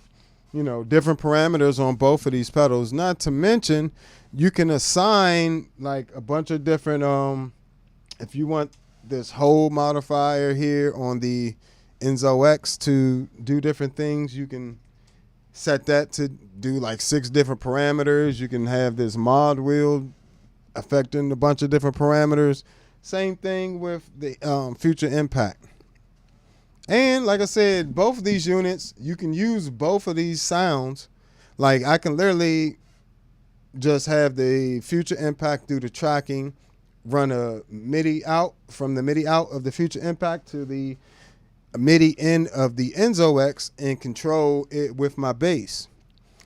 different parameters on both of these pedals. Not to mention, you can assign like a bunch of different, if you want this whole modifier here on the Enzo X to do different things, you can set that to do like 6 different parameters. You can have this mod wheel affecting a bunch of different parameters. Same thing with the Future Impact. And like I said, both of these units, you can use both of these sounds. Like I can literally just have the Future Impact do the tracking, run a MIDI out from the MIDI out of the Future Impact to the MIDI in of the Enzo X and control it with my bass.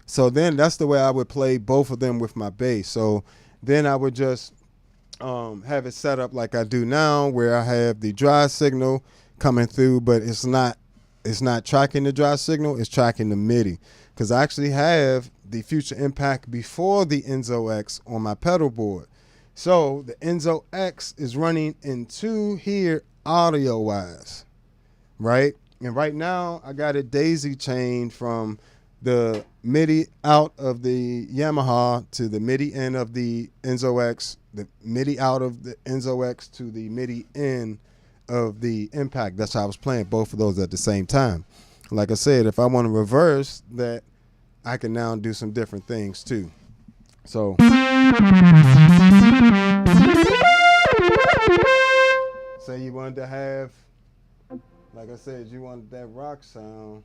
So then that's the way I would play both of them with my bass. So then I would just have it set up like I do now, where I have the dry signal coming through, but it's not tracking the dry signal, it's tracking the MIDI. Because I actually have the Future Impact before the Enzo X on my pedal board. So the Enzo X is running in 2 here audio wise, right? And right now I got it daisy chained from the MIDI out of the Yamaha to the MIDI in of the Enzo X, the MIDI out of the Enzo X to the MIDI in of the Impact. That's how I was playing both of those at the same time. Like I said, if I want to reverse that, I can now do some different things too. So say you wanted to have, like I said, you wanted that rock sound.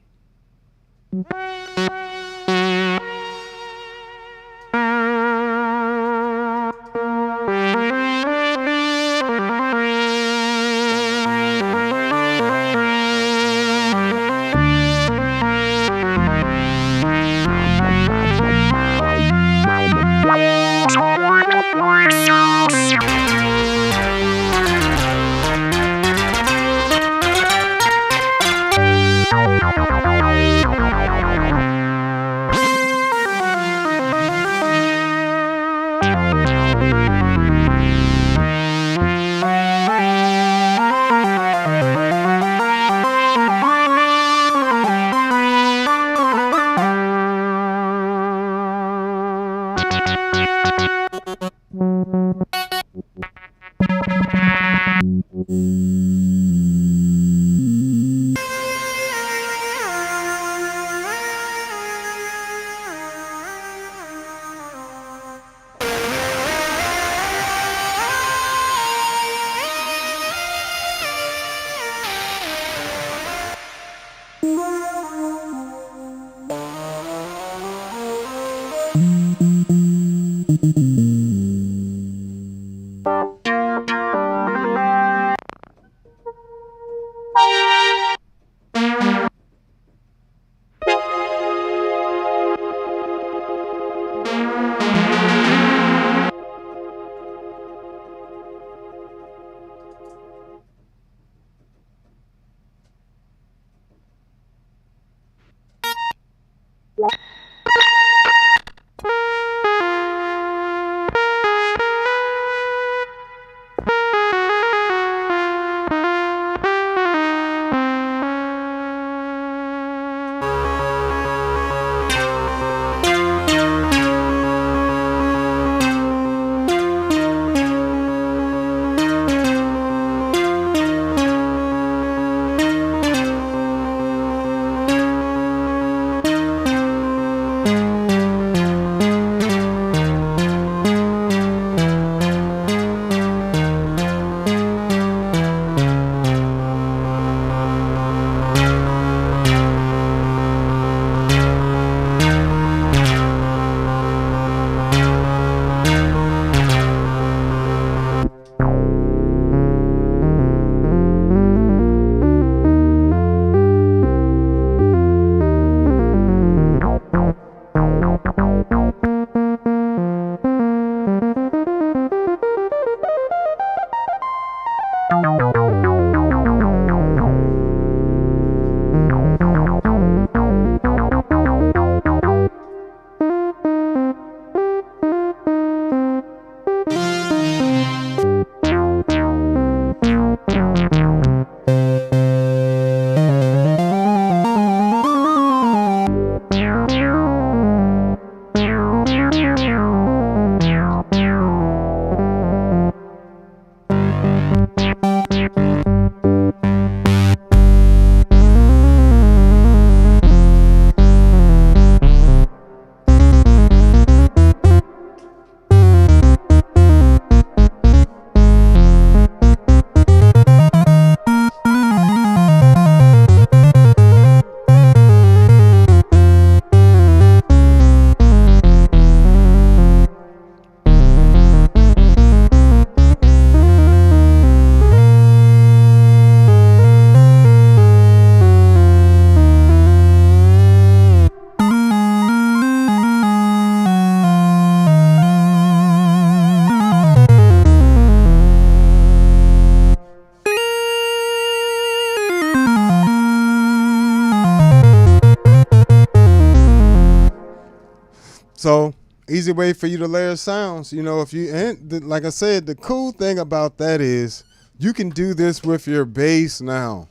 So easy way for you to layer sounds. You know, if you, and like I said, the cool thing about that is you can do this with your bass now.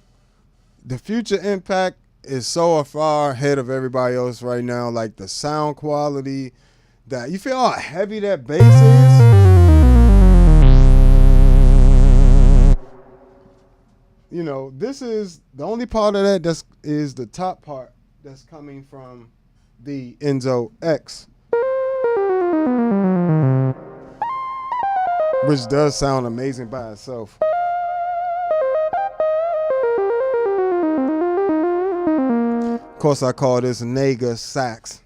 The future impact is so far ahead of everybody else right now. Like the sound quality, that you feel how heavy that bass is. You know, this is the only part of that that is the top part that's coming from the Enzo X, which does sound amazing by itself. Of course, I call this Negus sax.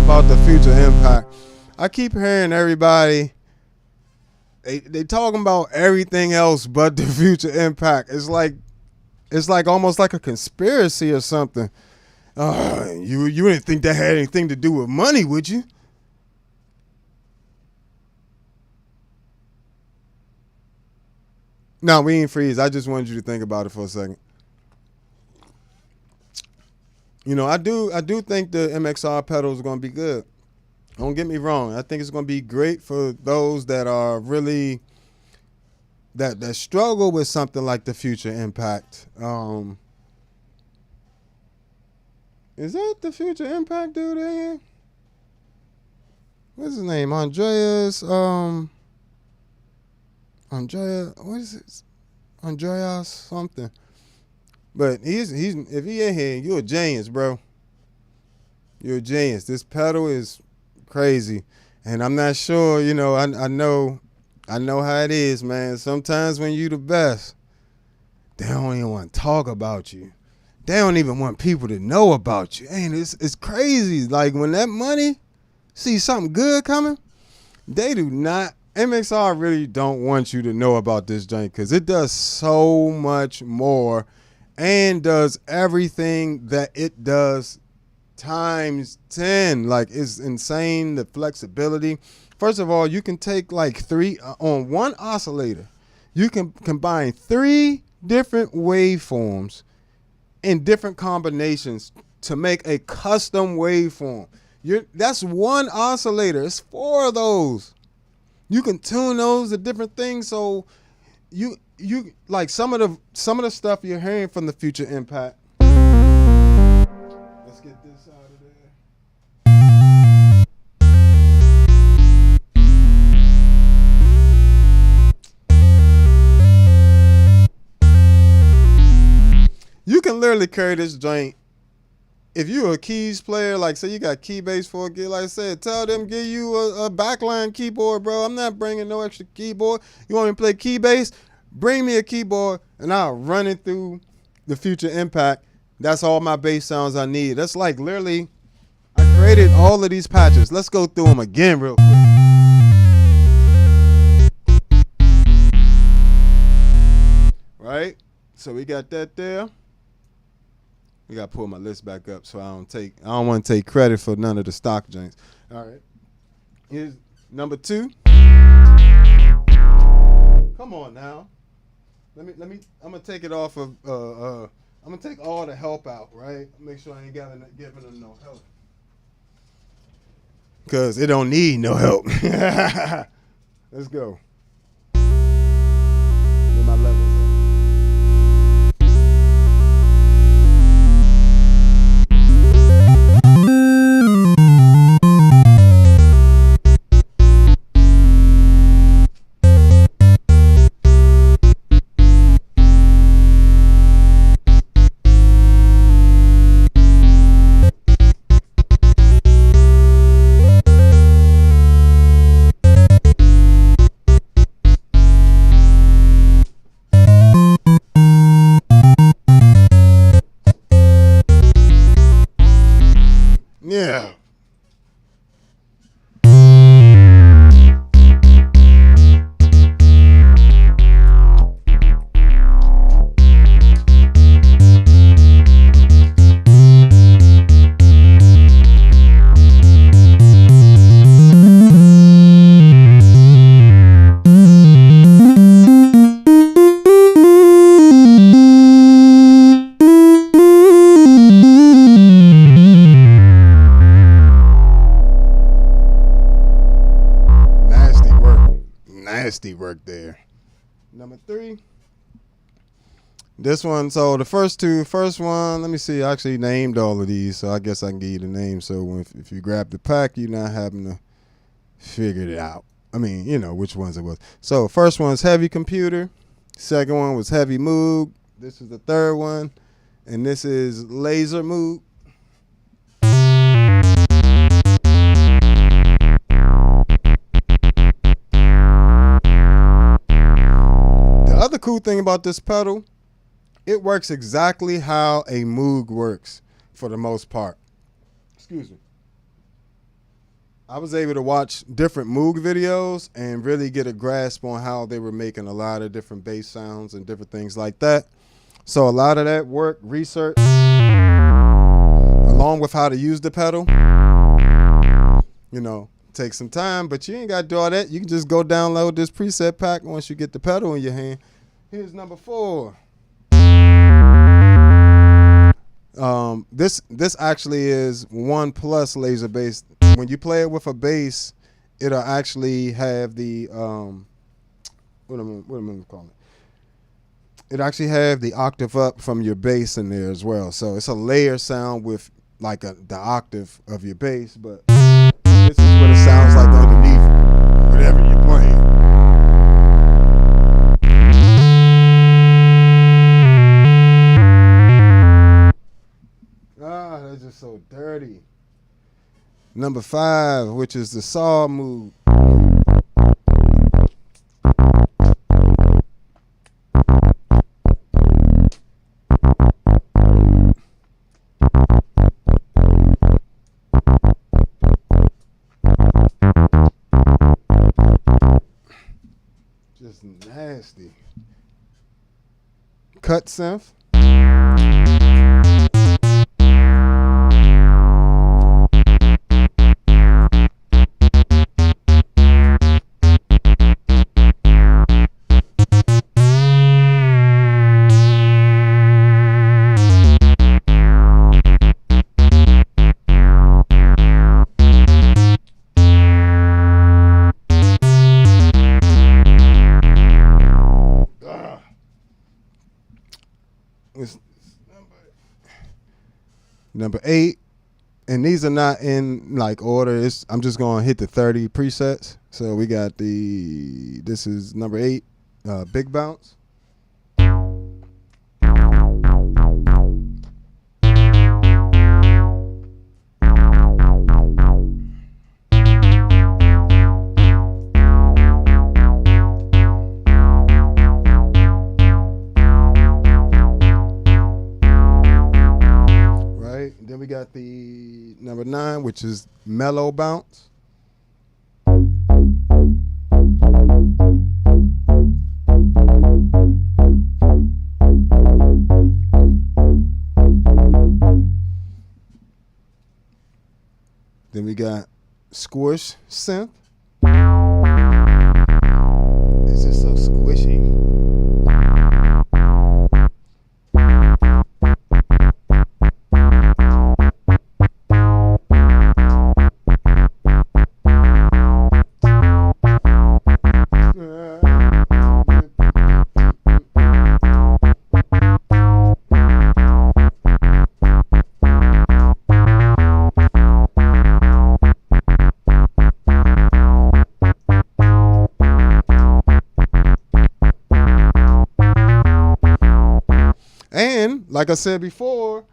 About the future impact, I keep hearing everybody they talking about everything else but the future impact. It's like almost like a conspiracy or something. You didn't think that had anything to do with money, would you? No, we ain't freeze. I just wanted you to think about it for a second. You know, I do think the MXR pedal is going to be good. Don't get me wrong. I think it's going to be great for those that are really that struggle with something like the future impact. Is that the future impact dude in here? What's his name? Andreas. Andrea, what is it? Andreas something. But he's if he in here, you're a genius, bro. You're a genius. This pedal is crazy, and I'm not sure. You know, I know how it is, man. Sometimes when you the best, they don't even want to talk about you. They don't even want people to know about you. And it's crazy. Like when that money see something good coming, they do not. MXR really don't want you to know about this joint because it does so much more and does everything that it does times 10. Like, it's insane, the flexibility. First of all, you can take like three on one oscillator. You can combine 3 different waveforms in different combinations to make a custom waveform. That's one oscillator. It's 4 of those. You can tune those to different things. So you like some of the stuff you're hearing from the future impact. Let's get this out of there. You can literally carry this joint. If you're a keys player, like say you got Keybase for a gig, like I said, tell them give you a backline keyboard, bro. I'm not bringing no extra keyboard. You want me to play Keybase? Bring me a keyboard, and I'll run it through the future impact. That's all my bass sounds I need. That's like literally, I created all of these patches. Let's go through them again real quick. Right? So we got that there. We gotta pull my list back up so I don't want to take credit for none of the stock joints. All right. Here's number 2. Come on now. Let me I'm gonna take it off of I'm gonna take all the help out, right? Make sure I ain't giving them no help. Cause it don't need no help. Let's go. Where my levels at? Yeah. Work there. Number 3. This one, so the first one, let me see, I actually named all of these, so I guess I can give you the name. So if you grab the pack, you're not having to figure it out. I mean, you know which ones it was. So first one's Heavy Computer. Second one was Heavy Moog. This is the third one. And this is Laser Moog. The cool thing about this pedal, it works exactly how a Moog works for the most part. Excuse me. I was able to watch different Moog videos and really get a grasp on how they were making a lot of different bass sounds and different things like that. So a lot of that work, research, along with how to use the pedal, you know, takes some time, but you ain't got to do all that. You can just go download this preset pack once you get the pedal in your hand. Here's number 4. This actually is 1 plus laser bass. When you play it with a bass, it'll actually have the what am I gonna call it? It actually have the octave up from your bass in there as well. So it's a layer sound with like the octave of your bass, but this is what it sounds like underneath whatever you're playing. Ah, that's just so dirty. Number 5, which is the saw move. Just nasty. Cut synth. Number 8, and these are not in like order. I'm just gonna hit the 30 presets. So we got this is number 8, big bounce. Then we got the number 9, which is mellow bounce. Then we got squish synth. It's just so squishy. And like I said before,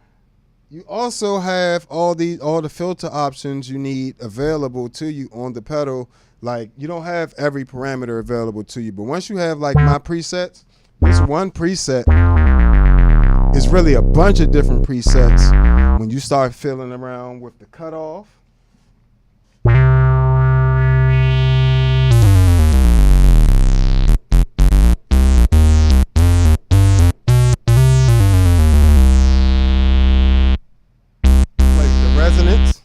you also have all the filter options you need available to you on the pedal. Like you don't have every parameter available to you, but once you have like my presets, this one preset is really a bunch of different presets when you start fiddling around with the cutoff. Resonance.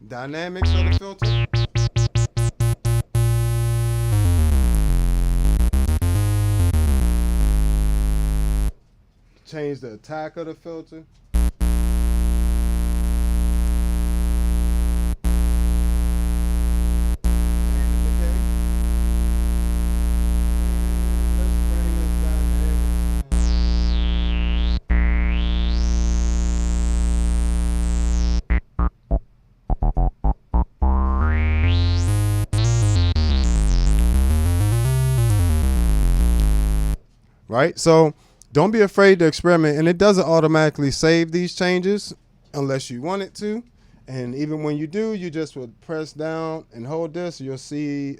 Dynamics of the filter. Change the attack of the filter. right? So don't be afraid to experiment, and it doesn't automatically save these changes unless you want it to. And even when you do, you just would press down and hold this. You'll see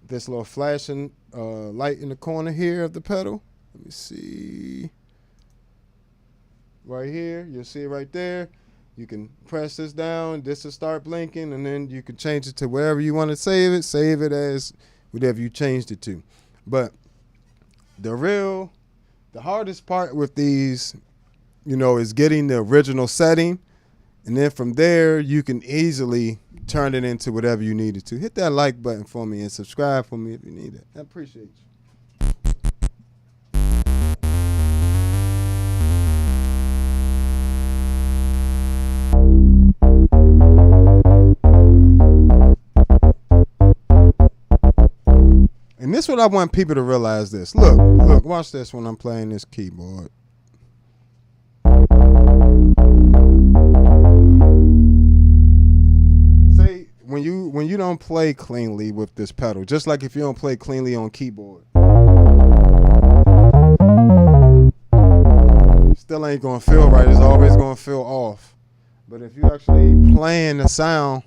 this little flashing light in the corner here of the pedal. Let me see. Right here, you'll see it right there. You can press this down, this will start blinking, and then you can change it to wherever you want to save it as whatever you changed it to. But the hardest part with these, is getting the original setting. And then from there, you can easily turn it into whatever you need it to. Hit that like button for me and subscribe for me if you need it. I appreciate you. And this is what I want people to realize this. Look, watch this when I'm playing this keyboard. Say when you don't play cleanly with this pedal, just like if you don't play cleanly on keyboard, still ain't gonna feel right. It's always gonna feel off. But if you actually playing the sound,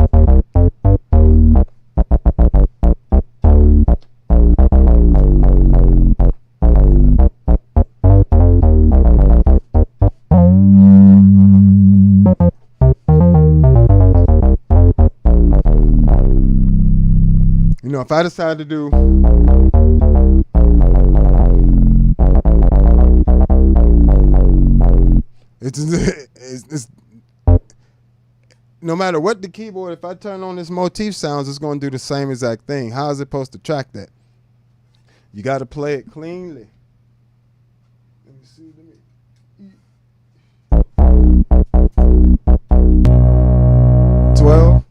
if I decide to do it's no matter what the keyboard, if I turn on this Motif sounds, it's going to do the same exact thing. How is it supposed to track that? You got to play it cleanly. Let me see. 12.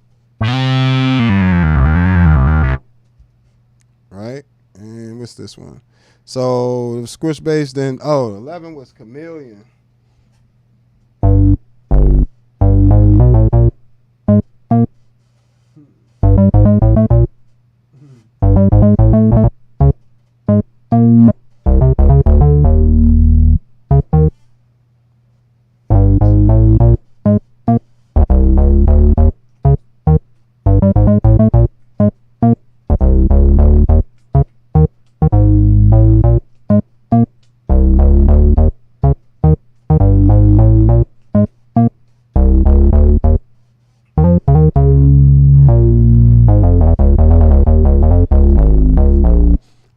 Right? And what's this one? So squish bass, then 11 was Chameleon.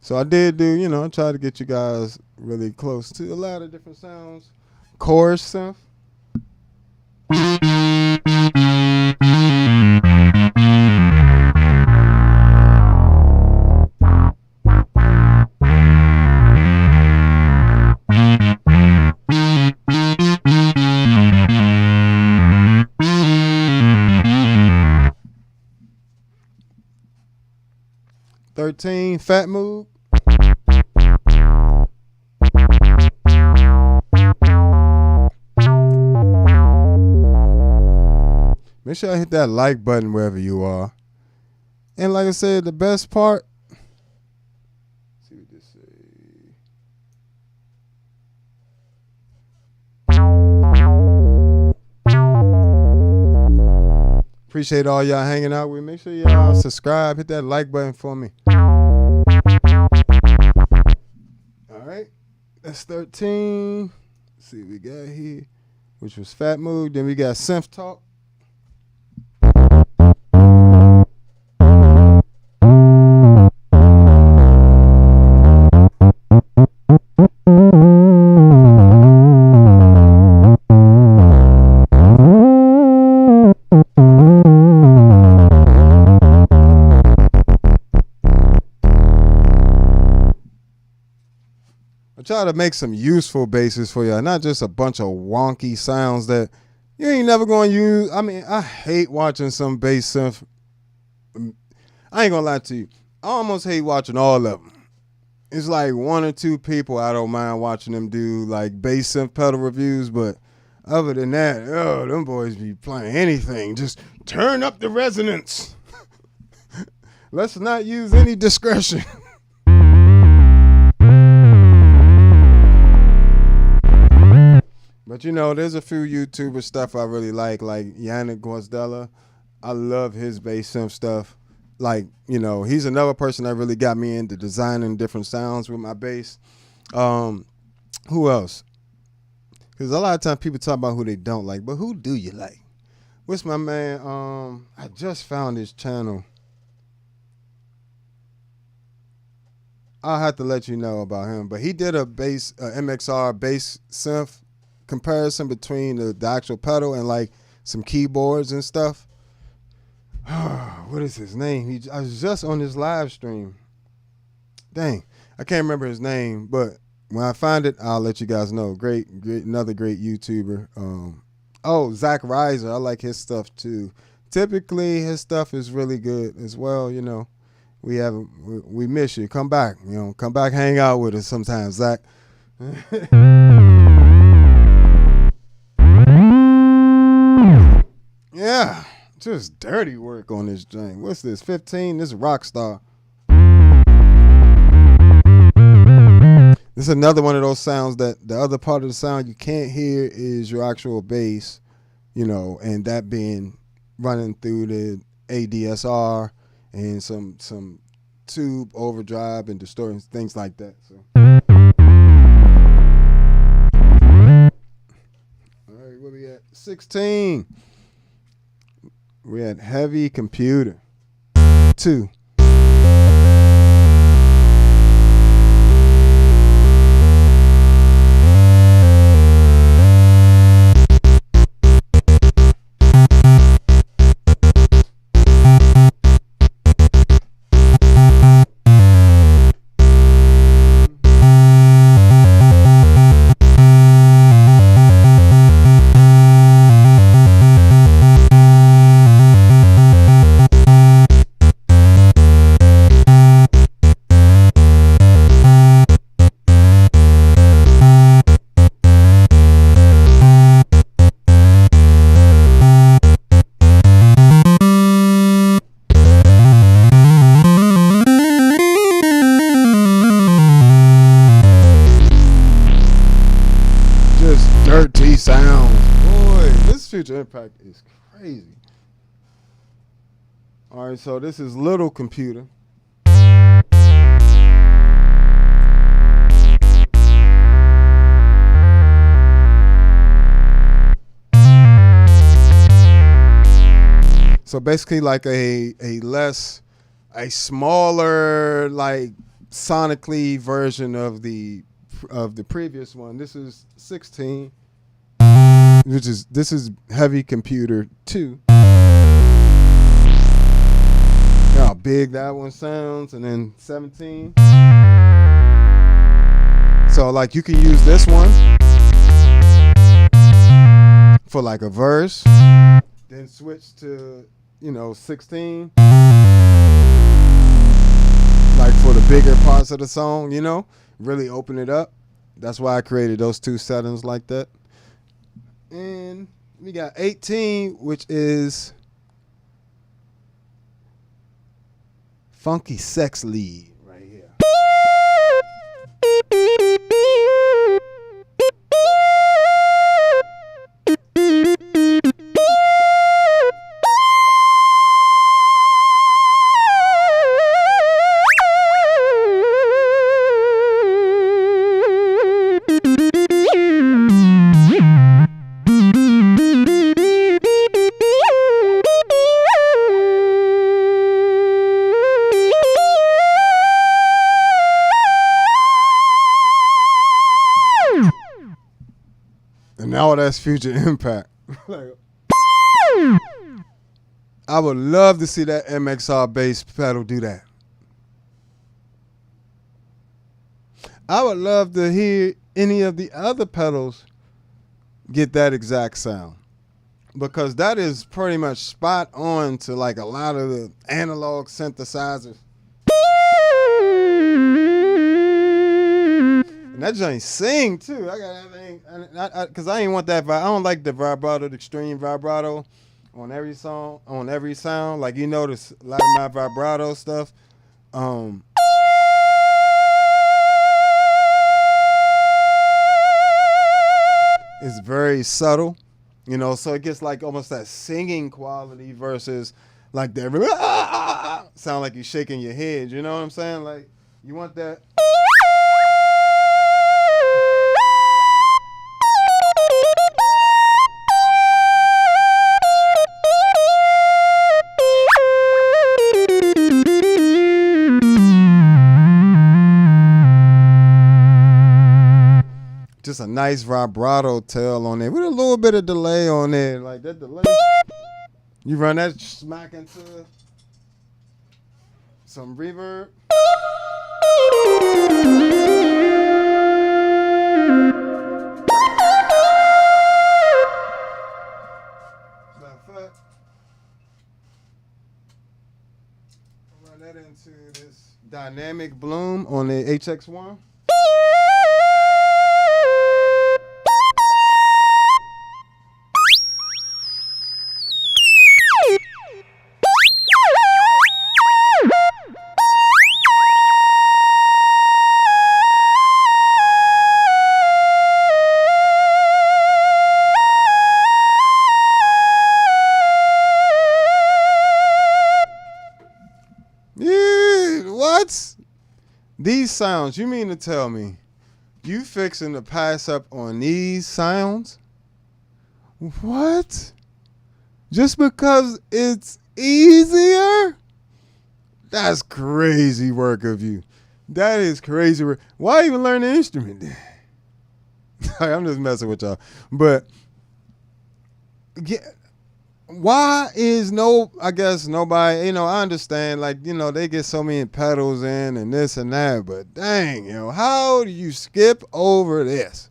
So I did do, I tried to get you guys really close to a lot of different sounds. Chorus synth. Fat Mood. Make sure I hit that like button wherever you are. And like I said, the best part, let's see what this say. Appreciate all y'all hanging out with me. Make sure y'all subscribe, hit that like button for me. All right, that's 13. Let's see what we got here, which was Fat Mood. Then we got Synth Talk. Try to make some useful basses for y'all, not just a bunch of wonky sounds that you ain't never going to use. I mean, I hate watching some bass synth. I ain't gonna lie to you, I almost hate watching all of them. It's like one or two people I don't mind watching them do like bass synth pedal reviews, but other than that, them boys be playing anything. Just turn up the resonance. Let's not use any discretion. But you know, there's a few YouTuber stuff I really like Yannick Guazdella. I love his bass synth stuff. Like, you know, he's another person that really got me into designing different sounds with my bass. Who else? Because a lot of times people talk about who they don't like, but who do you like? What's my man? I just found his channel. I'll have to let you know about him. But he did a bass, MXR bass synth comparison between the actual pedal and like some keyboards and stuff. What is his name? I was just on his live stream. Dang, I can't remember his name, but when I find it, I'll let you guys know. Great, another great YouTuber. Zach Reiser, I like his stuff too. Typically, his stuff is really good as well. You know, we miss you. Come back, you know, come back, hang out with us sometimes, Zach. Yeah, just dirty work on this joint. What's this? 15. This is Rockstar. This is another one of those sounds that the other part of the sound you can't hear is your actual bass, you know, and that being running through the ADSR and some tube overdrive and distortion, things like that. So, all right, where we at? 16. We at Heavy Computer 2. Dirty sounds. Boy, this Future Impact is crazy. All right, so this is Little Computer. So basically like a smaller, like sonically version of the previous one. This is 16, this is Heavy Computer 2. How big that one sounds, and then 17. So like you can use this one for like a verse, then switch to, you know, 16, like for the bigger parts of the song, you know, really open it up. That's why I created those two settings like that. And we got 18, which is Funky Sex Lead right here. And now that's Future Impact. Like, I would love to see that MXR bass pedal do that. I would love to hear any of the other pedals get that exact sound, because that is pretty much spot on to like a lot of the analog synthesizers. And that joint sing too. I got everything, because I ain't want that. I don't like the vibrato, the extreme vibrato on every song, on every sound. Like, you notice a lot of my vibrato stuff. It's very very subtle, you know, so it gets like almost that singing quality versus like that sound like you're shaking your head. You know what I'm saying? Like you want that. Just a nice vibrato tail on there with a little bit of delay on there. Like that delay, you run that smack into some reverb. Run that into this dynamic bloom on the HX1. These sounds, you mean to tell me you fixing to pass up on these sounds? What? Just because it's easier? That's crazy work of you. That is crazy work. Why even learn the instrument then? I'm just messing with y'all. But yeah, why is I guess nobody, you know, I understand, like, you know, they get so many pedals in and this and that, but dang, you know, how do you skip over this?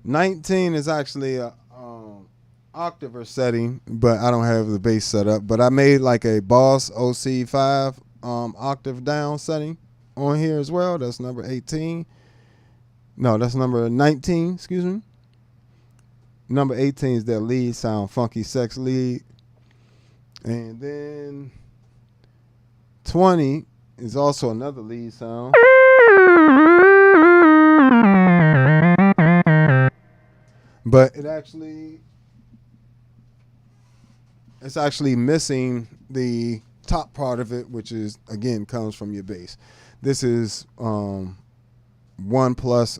19 is actually a octave setting, but I don't have the bass set up, but I made like a Boss OC5 octave down setting on here as well. That's number 18. No, that's number 19, excuse me. Number 18 is that lead sound, funky sex lead. And then 20 is also another lead sound. But it's actually missing the top part of it, which is, again, comes from your bass. This is 1+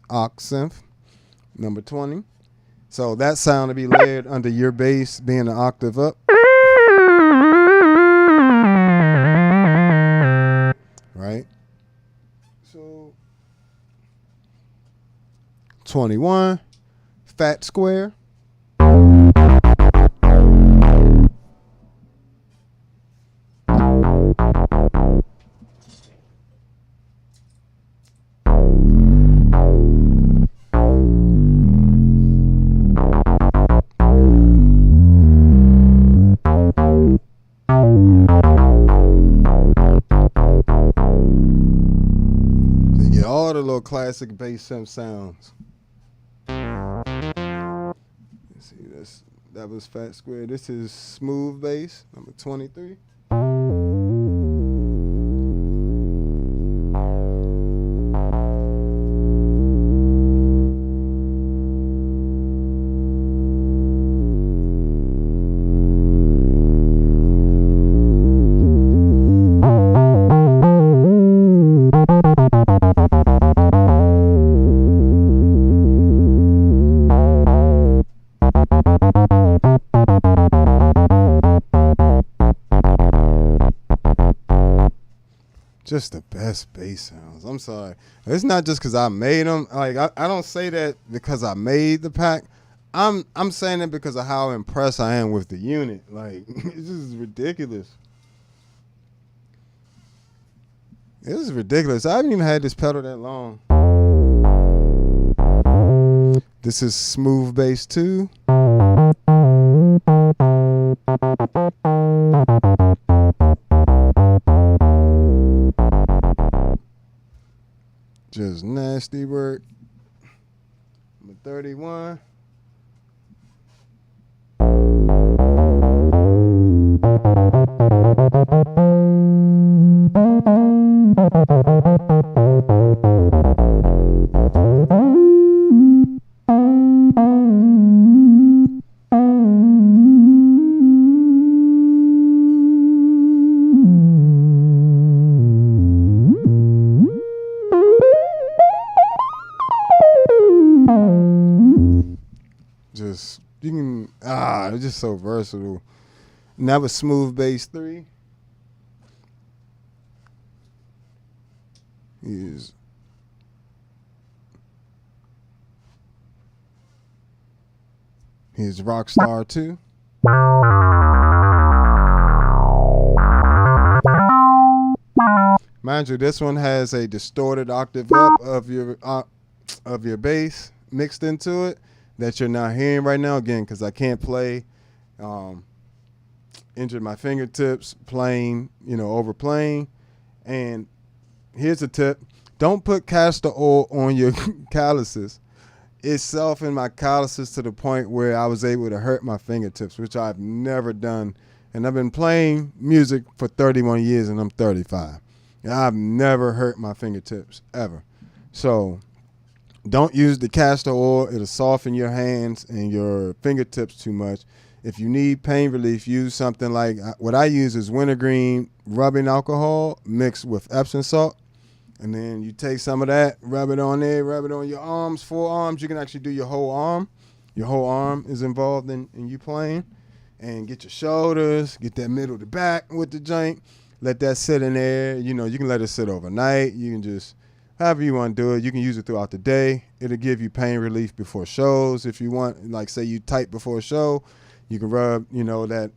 aux synth, number 20. So that sound to be layered under your bass being an octave up. Right? So 21, fat square. All the little classic bass synth sounds. Let's see, that was fat square. This is smooth bass, number 23. Just the best bass sounds. I'm sorry. It's not just because I made them. Like I don't say that because I made the pack. I'm saying it because of how impressed I am with the unit. Like it's just ridiculous. This is ridiculous. I haven't even had this pedal that long. This is smooth bass 2. Just nasty work. Number 31. It's just so versatile. And that was Smooth Bass 3. Here's Rockstar 2. Mind you, this one has a distorted octave up of your bass mixed into it that you're not hearing right now. Again, because I can't play, injured my fingertips playing, overplaying. And here's a tip: don't put castor oil on your calluses. It softened my calluses to the point where I was able to hurt my fingertips, which I've never done. And I've been playing music for 31 years, and I'm 35. And I've never hurt my fingertips, ever. So don't use the castor oil. It'll soften your hands and your fingertips too much. If you need pain relief, use something like, what I use is wintergreen rubbing alcohol mixed with Epsom salt. And then you take some of that, rub it on there, rub it on your arms, forearms. You can actually do your whole arm. Your whole arm is involved in you playing. And get your shoulders, get that middle to back with the joint. Let that sit in there. You can let it sit overnight. You can just, however you want to do it. You can use it throughout the day. It'll give you pain relief before shows. If you want, like say you type before a show, you can rub, that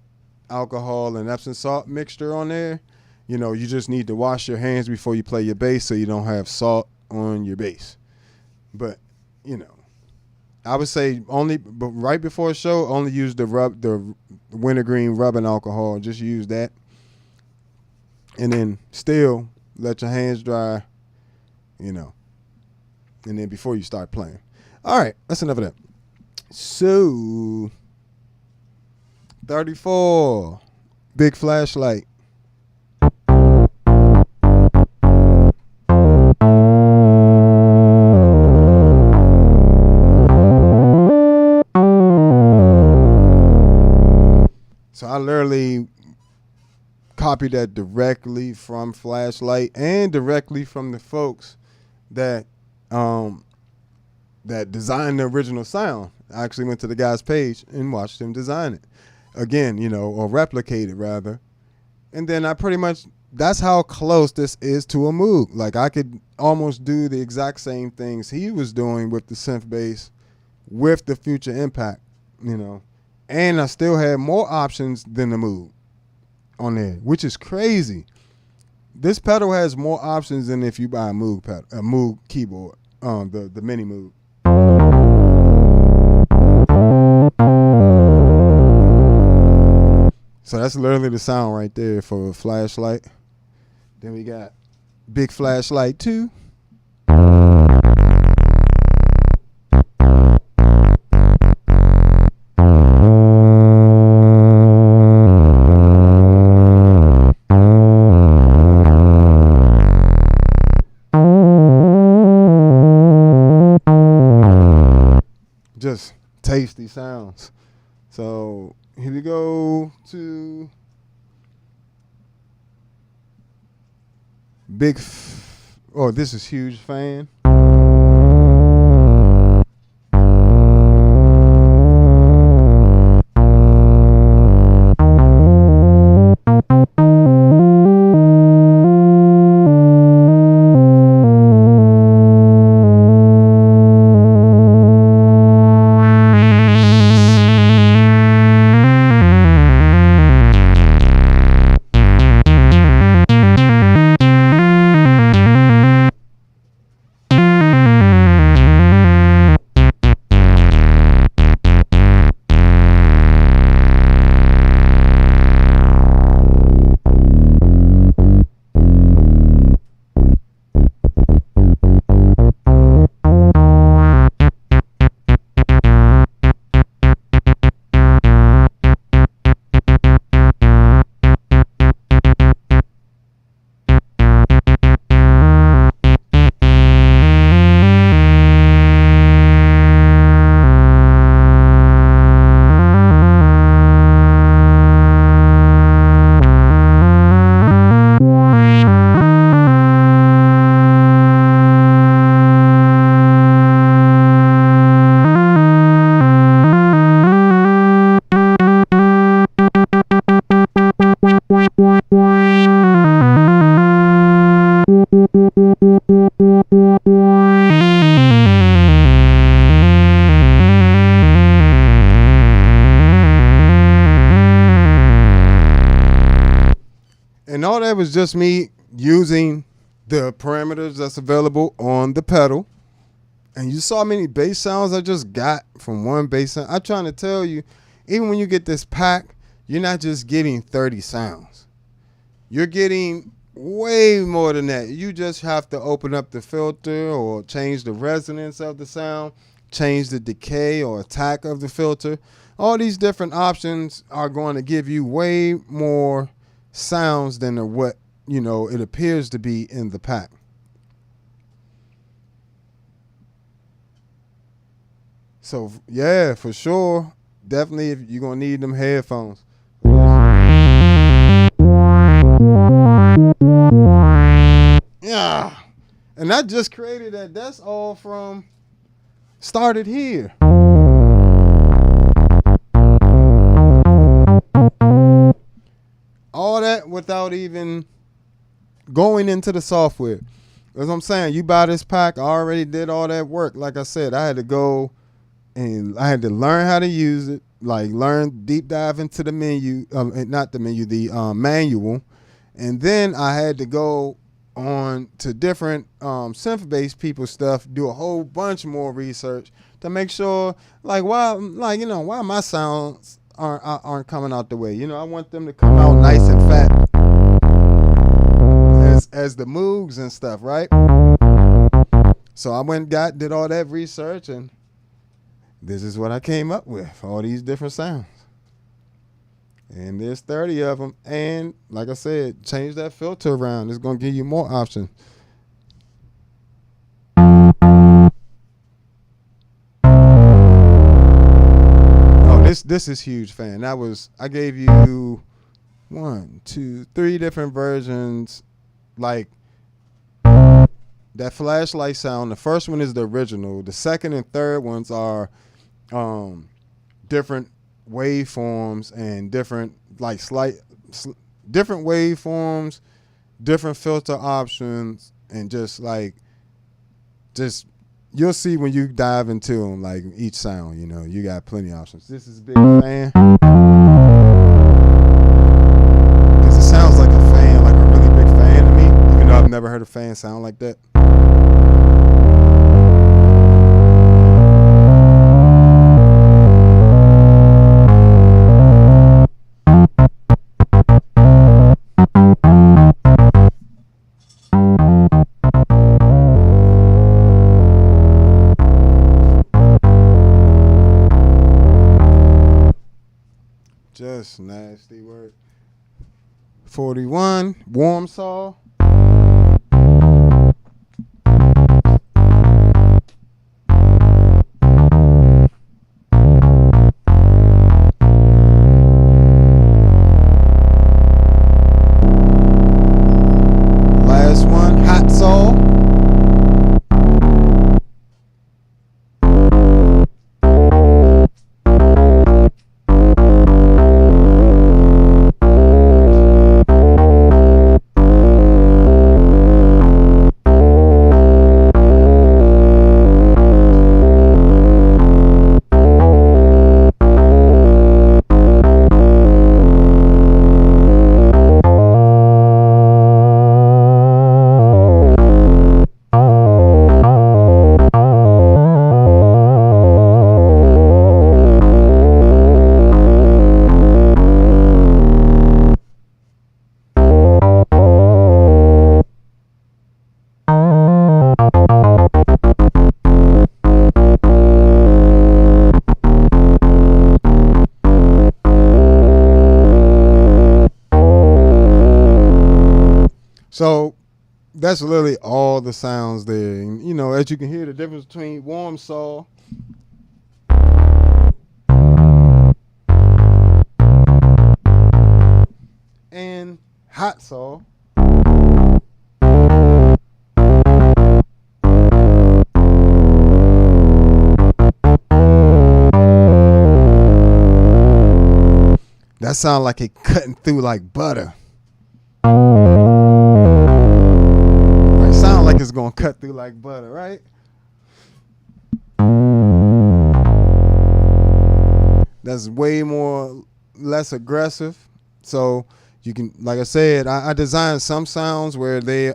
alcohol and Epsom salt mixture on there. You just need to wash your hands before you play your bass so you don't have salt on your bass. But, I would say but right before a show, only use the wintergreen rubbing alcohol. Just use that. And then still let your hands dry, and then before you start playing. All right, that's enough of that. So, 34, big flashlight. So I literally copied that directly from Flashlight and directly from the folks that that designed the original sound. I actually went to the guy's page and watched him design it. Again, or replicate it rather. And then I pretty much, that's how close this is to a Moog. Like I could almost do the exact same things he was doing with the synth bass with the Future Impact, And I still had more options than the Moog on there, which is crazy. This pedal has more options than if you buy a Moog pedal, a Moog keyboard, the mini Moog. So that's literally the sound right there for a Flashlight. Then we got Big Flashlight 2. Just tasty sounds. So here we go to this is Huge Fan. And all that was just me using the parameters that's available on the pedal. And you saw how many bass sounds I just got from one bass sound. I'm trying to tell you, even when you get this pack, you're not just getting 30 sounds. You're getting way more than that. You just have to open up the filter or change the resonance of the sound, change the decay or attack of the filter. All these different options are going to give you way more sounds than what, you know, it appears to be in the pack. So yeah, for sure, definitely if you're gonna need them headphones. Yeah, and I just created that. That's all from started here. All that without even going into the software. As I'm saying, you buy this pack, I already did all that work. Like I said, I had to go and I had to learn how to use it, like learn deep dive into the menu, not the menu, the manual. And then I had to go on to different synth-based people stuff, do a whole bunch more research to make sure, like, why my sounds aren't coming out the way. You know, I want them to come out nice and fat as the Moogs and stuff, right? So I went and did all that research, and this is what I came up with, all these different sounds. And there's 30 of them. And like I said, change that filter around. It's going to give you more options. Oh, this is huge, fan. I gave you 1, 2, 3 different versions. Like that flashlight sound. The first one is the original. The second and third ones are different waveforms and different different waveforms, different filter options, and just you'll see when you dive into them, like each sound, you know, you got plenty of options. This is Big Fan. Because it sounds like a fan, like a really big fan to me, even though I've never heard a fan sound like that. Just nasty work. 41, warm saw. Last one, hot saw. So that's literally all the sounds there. And, you know, as you can hear, the difference between warm saw and hot saw. That sound like it cutting through like butter. like it's gonna cut through like butter, right? That's way less aggressive. So you can, like I said, I designed some sounds where these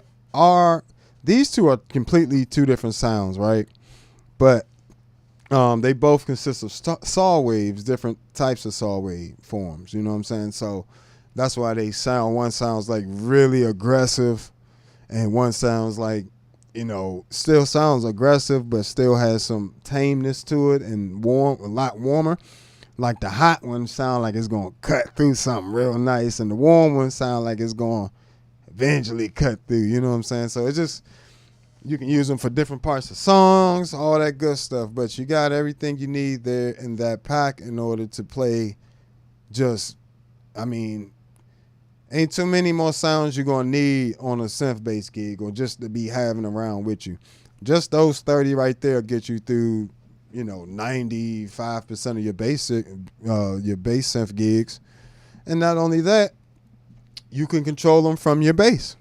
two are completely two different sounds, right? But they both consist of saw waves, different types of saw wave forms. You know what I'm saying? So that's why one sounds like really aggressive, and one sounds like, still sounds aggressive, but still has some tameness to it and a lot warmer. Like the hot one sound like it's gonna cut through something real nice, and the warm one sound like it's gonna eventually cut through. You know what I'm saying? So it's just, you can use them for different parts of songs, all that good stuff. But you got everything you need there in that pack in order to play. Ain't too many more sounds you're gonna need on a synth bass gig or just to be having around with you. Just those 30 right there get you through, 95% of your bass synth gigs. And not only that, you can control them from your bass.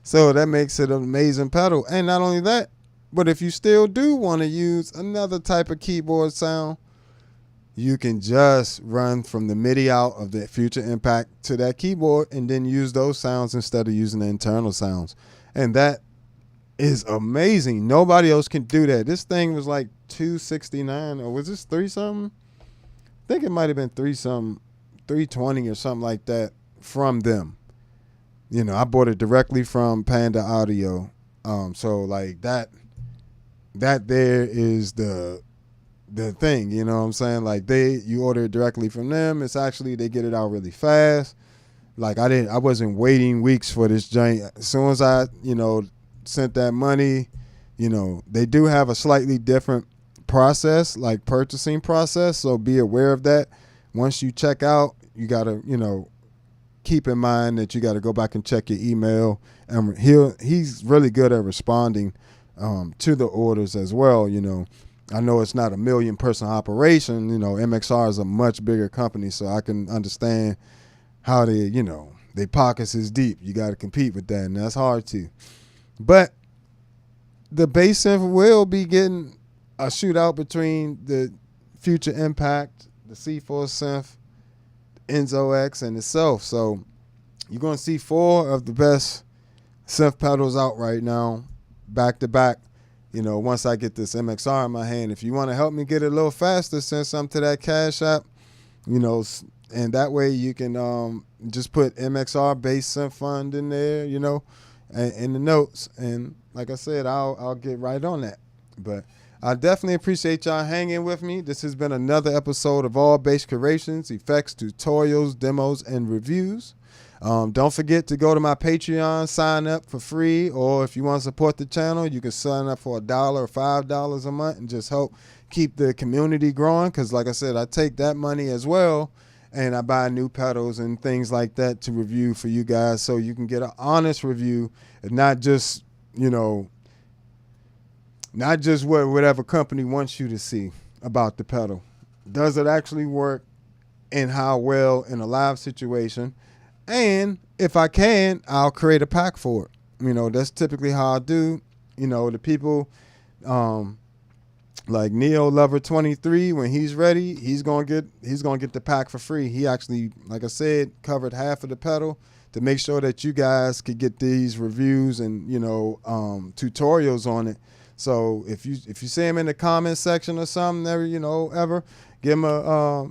So that makes it an amazing pedal. And not only that, but if you still do want to use another type of keyboard sound, you can just run from the MIDI out of the Future Impact to that keyboard and then use those sounds instead of using the internal sounds. And that is amazing. Nobody else can do that. This thing was like $269, or was this 3 something? I think it might have been 3 something, 320 or something like that from them. I bought it directly from Panda Audio. So like that there is the thing, you know what I'm saying? Like you order it directly from them. It's actually, they get it out really fast. Like I wasn't waiting weeks for this joint. As soon as I, sent that money, they do have a slightly different process, like purchasing process. So be aware of that. Once you check out, you gotta, keep in mind that you got to go back and check your email, and he's really good at responding to the orders as well. I know it's not a 1 million person operation. MXR is a much bigger company, so I can understand how they pockets is deep. You got to compete with that, and that's hard too. But the bass synth will be getting a shootout between the Future Impact, the C4 synth, Enzo X, and itself. So you're going to see 4 of the best synth pedals out right now, back to back. Once I get this MXR in my hand. If you want to help me get it a little faster, send something to that Cash App, and that way you can just put MXR bass synth fund in there, in the notes. And like I said, I'll get right on that. But I definitely appreciate y'all hanging with me. This has been another episode of All Bass Creations, effects, tutorials, demos, and reviews. Don't forget to go to my Patreon, sign up for free, or if you want to support the channel, you can sign up for $1 or $5 a month and just help keep the community growing. Because like I said, I take that money as well, and I buy new pedals and things like that to review for you guys, so you can get an honest review and not just, not just what whatever company wants you to see about the pedal. Does it actually work, and how well in a live situation? And if I can, I'll create a pack for it. That's typically how I do. The people like Neo Lover 23, when he's ready, he's gonna get the pack for free. He actually, like I said, covered half of the pedal to make sure that you guys could get these reviews and tutorials on it. So if you see him in the comment section or something, ever give him a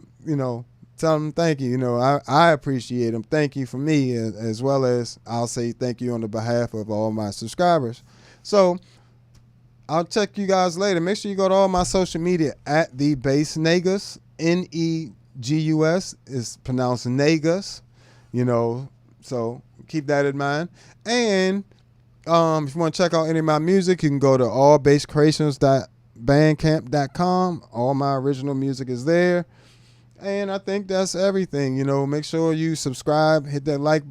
tell him thank you. I appreciate him. Thank you for me, as well as I'll say thank you on the behalf of all my subscribers. So I'll check you guys later. Make sure you go to all my social media at the Bass Negus. Negus is pronounced Negus. So keep that in mind. And if you want to check out any of my music, you can go to allbasscreations.bandcamp.com. All my original music is there. And I think that's everything. Make sure you subscribe, hit that like button.